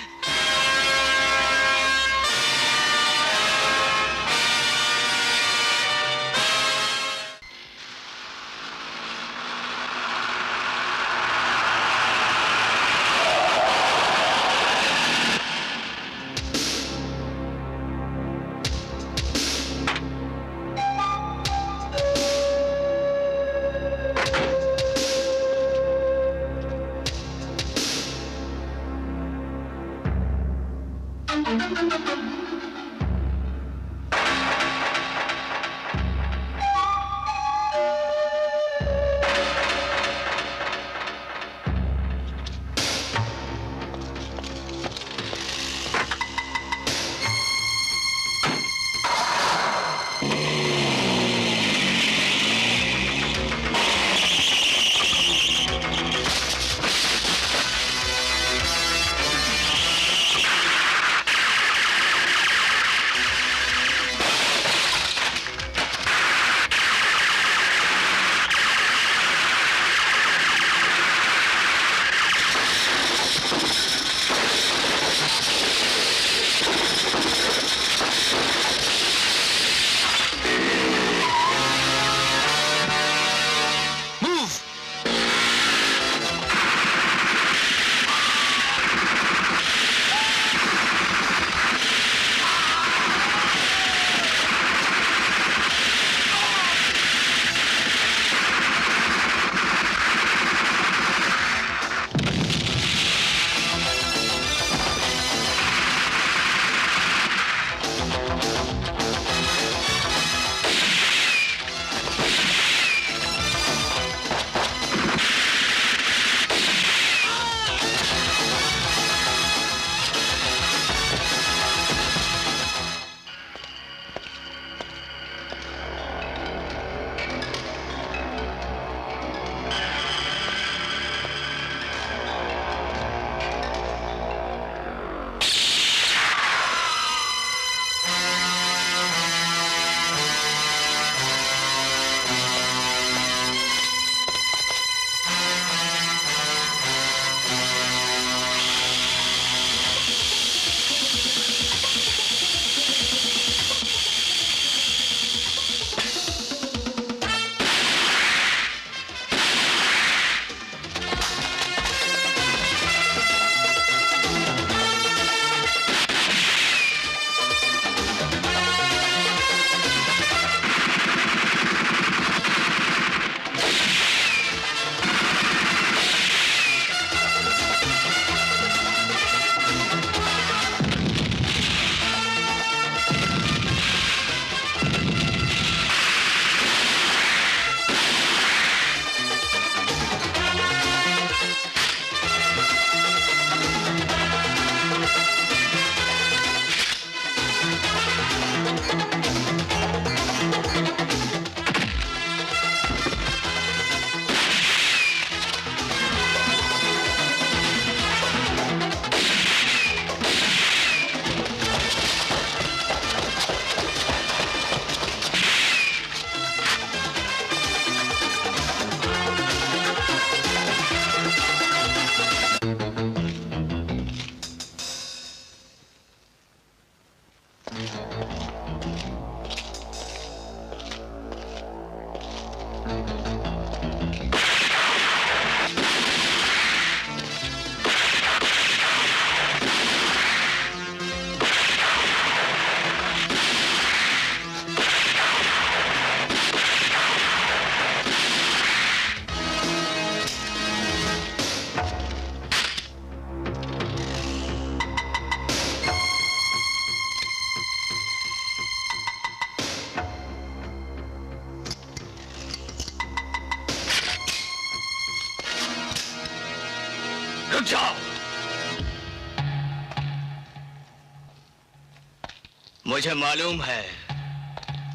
मुझे मालूम है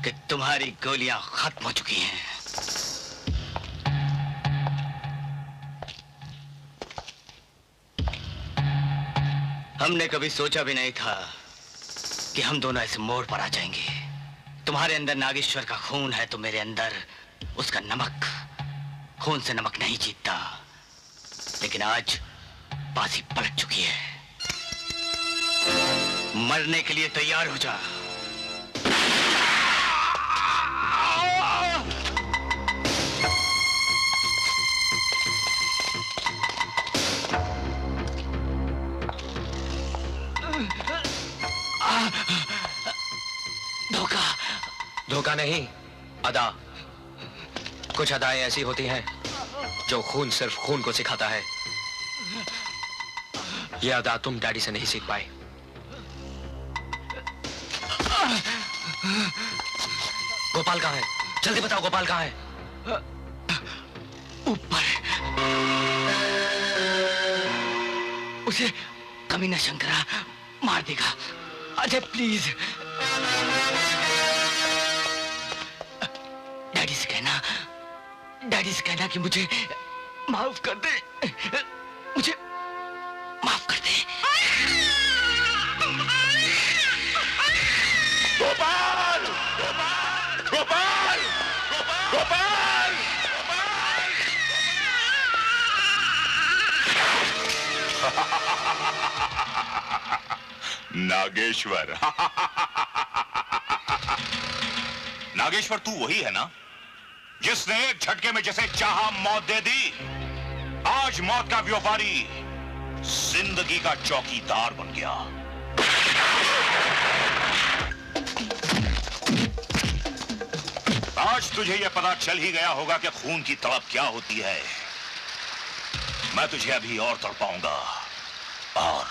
कि तुम्हारी गोलियां खत्म हो चुकी हैं। हमने कभी सोचा भी नहीं था कि हम दोनों ऐसे मोड़ पर आ जाएंगे। तुम्हारे अंदर नागेश्वर का खून है तो मेरे अंदर उसका नमक। खून से नमक नहीं जीतता, लेकिन आज बाजी पलट चुकी है। मरने के लिए तैयार हो जा। धोखा नहीं, अदा। कुछ अदाएं ऐसी होती हैं जो खून सिर्फ खून को सिखाता है। यह अदा तुम डैडी से नहीं सीख पाए। गोपाल कहाँ है? जल्दी बताओ, गोपाल कहाँ है? ऊपर। उसे कमीना शंकरा मार देगा। अजय प्लीज डैडी से कहना कि मुझे माफ कर दे। मुझे माफ कर दे। गोपाल! गोपाल! गोपाल! नागेश्वर। नागेश्वर, तू वही है ना जिसने एक झटके में जैसे चाहा मौत दे दी? आज मौत का व्यापारी जिंदगी का चौकीदार बन गया। आज तुझे यह पता चल ही गया होगा कि खून की तड़प क्या होती है। मैं तुझे अभी और तड़पाऊंगा। और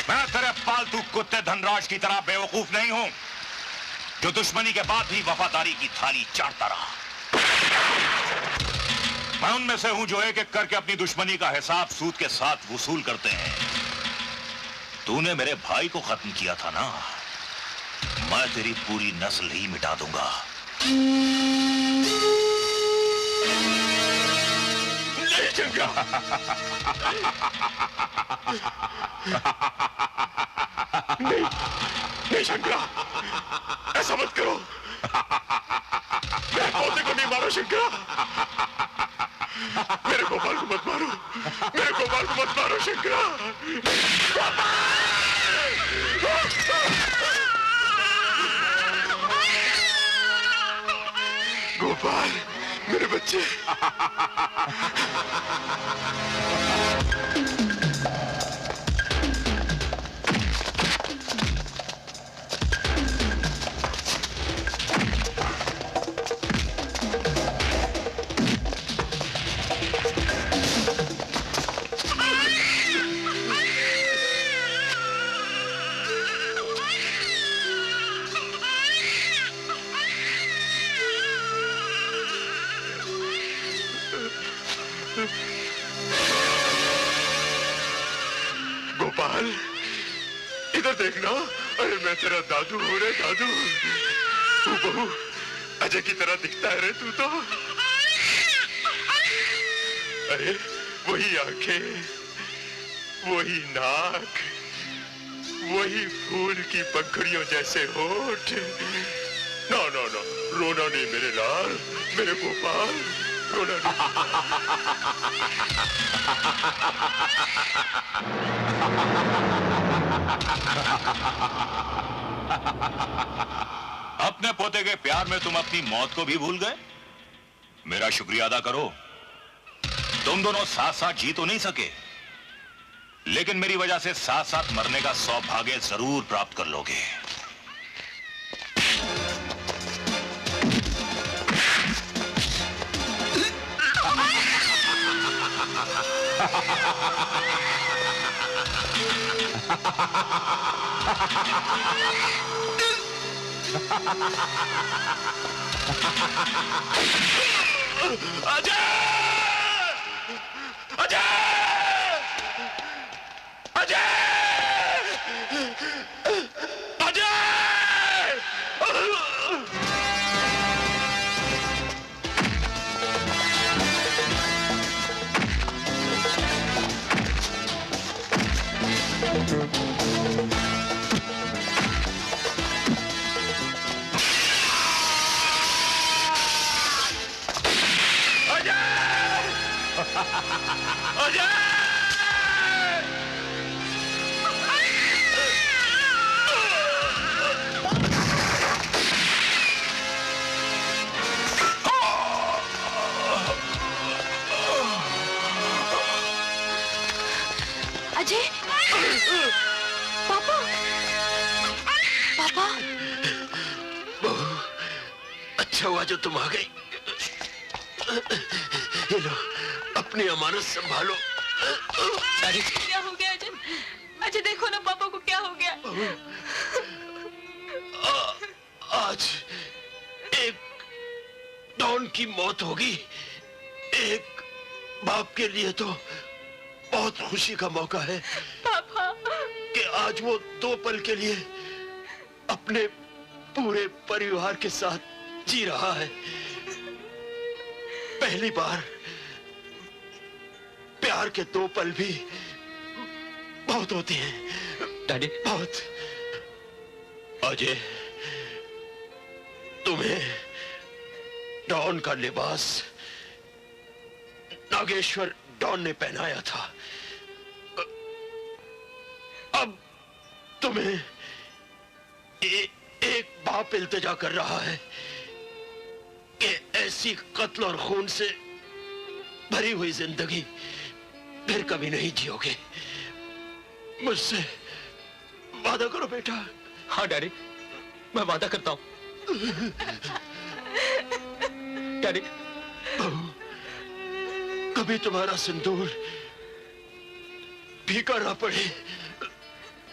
मैं तेरे पालतू कुत्ते धनराज की तरह बेवकूफ नहीं हूं, जो दुश्मनी के बाद भी वफादारी की थाली चाटता रहा। मैं उनमें से हूं जो एक एक करके अपनी दुश्मनी का हिसाब सूद के साथ वसूल करते हैं। तूने मेरे भाई को खत्म किया था ना, मैं तेरी पूरी नस्ल ही मिटा दूंगा। नहीं चंगा। नहीं शंकरा, ऐसा मत करो। मेरे पोते को नहीं मारो शंकरा। मेरे गोपाल को मत मारो। मेरे गोपाल को मत मारो शंकरा। गोपाल, मेरे बच्चे। गोपाल, इधर देखना। अरे मैं तेरा दादू हूँ रे, दादू। तू बहू अजय की तरह दिखता है रे तू तो। अरे वही आंखें, वही नाक, वही फूल की पंखुड़ियों जैसे होठ। ना ना ना, रोना नहीं मेरे लाल, मेरे गोपाल, रोना अपने पोते के प्यार में तुम अपनी मौत को भी भूल गए? मेरा शुक्रिया अदा करो। तुम दोनों साथ साथ जी तो नहीं सके, लेकिन मेरी वजह से साथ साथ मरने का सौभाग्य जरूर प्राप्त कर लोगे। अजय! अजय, पापा, पापा। अच्छा हुआ जो तुम आ गई। ये लो, अपनी अमानत संभालो। क्या हो गया अजय? अजय देखो ना पापा को क्या हो गया। आज एक डॉन की मौत होगी। एक बाप के लिए तो बहुत खुशी का मौका है पापा कि आज वो 2 पल के लिए अपने पूरे परिवार के साथ जी रहा है। पहली बार प्यार के 2 पल भी बहुत होते हैं डैडी। बहुत। अजय, तुम्हें डॉन का लिबास नागेश्वर डॉन ने पहनाया था। अब तुम्हें एक बाप इल्तिजा कर रहा है कि ऐसी कत्ल और खून से भरी हुई जिंदगी फिर कभी नहीं जियोगे। मुझसे वादा करो बेटा। हाँ डैडी, मैं वादा करता हूं। डैडी, कभी तुम्हारा सिंदूर फीका ना पड़े।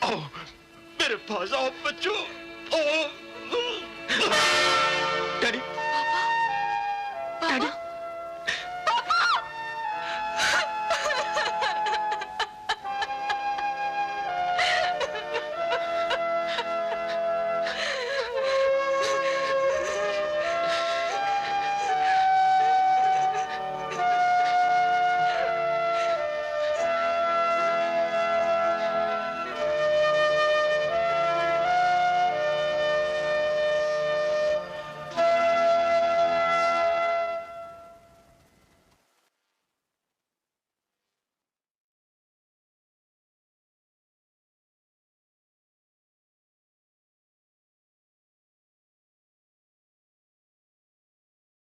आओ मेरे पास आओ बच्चों, आओ।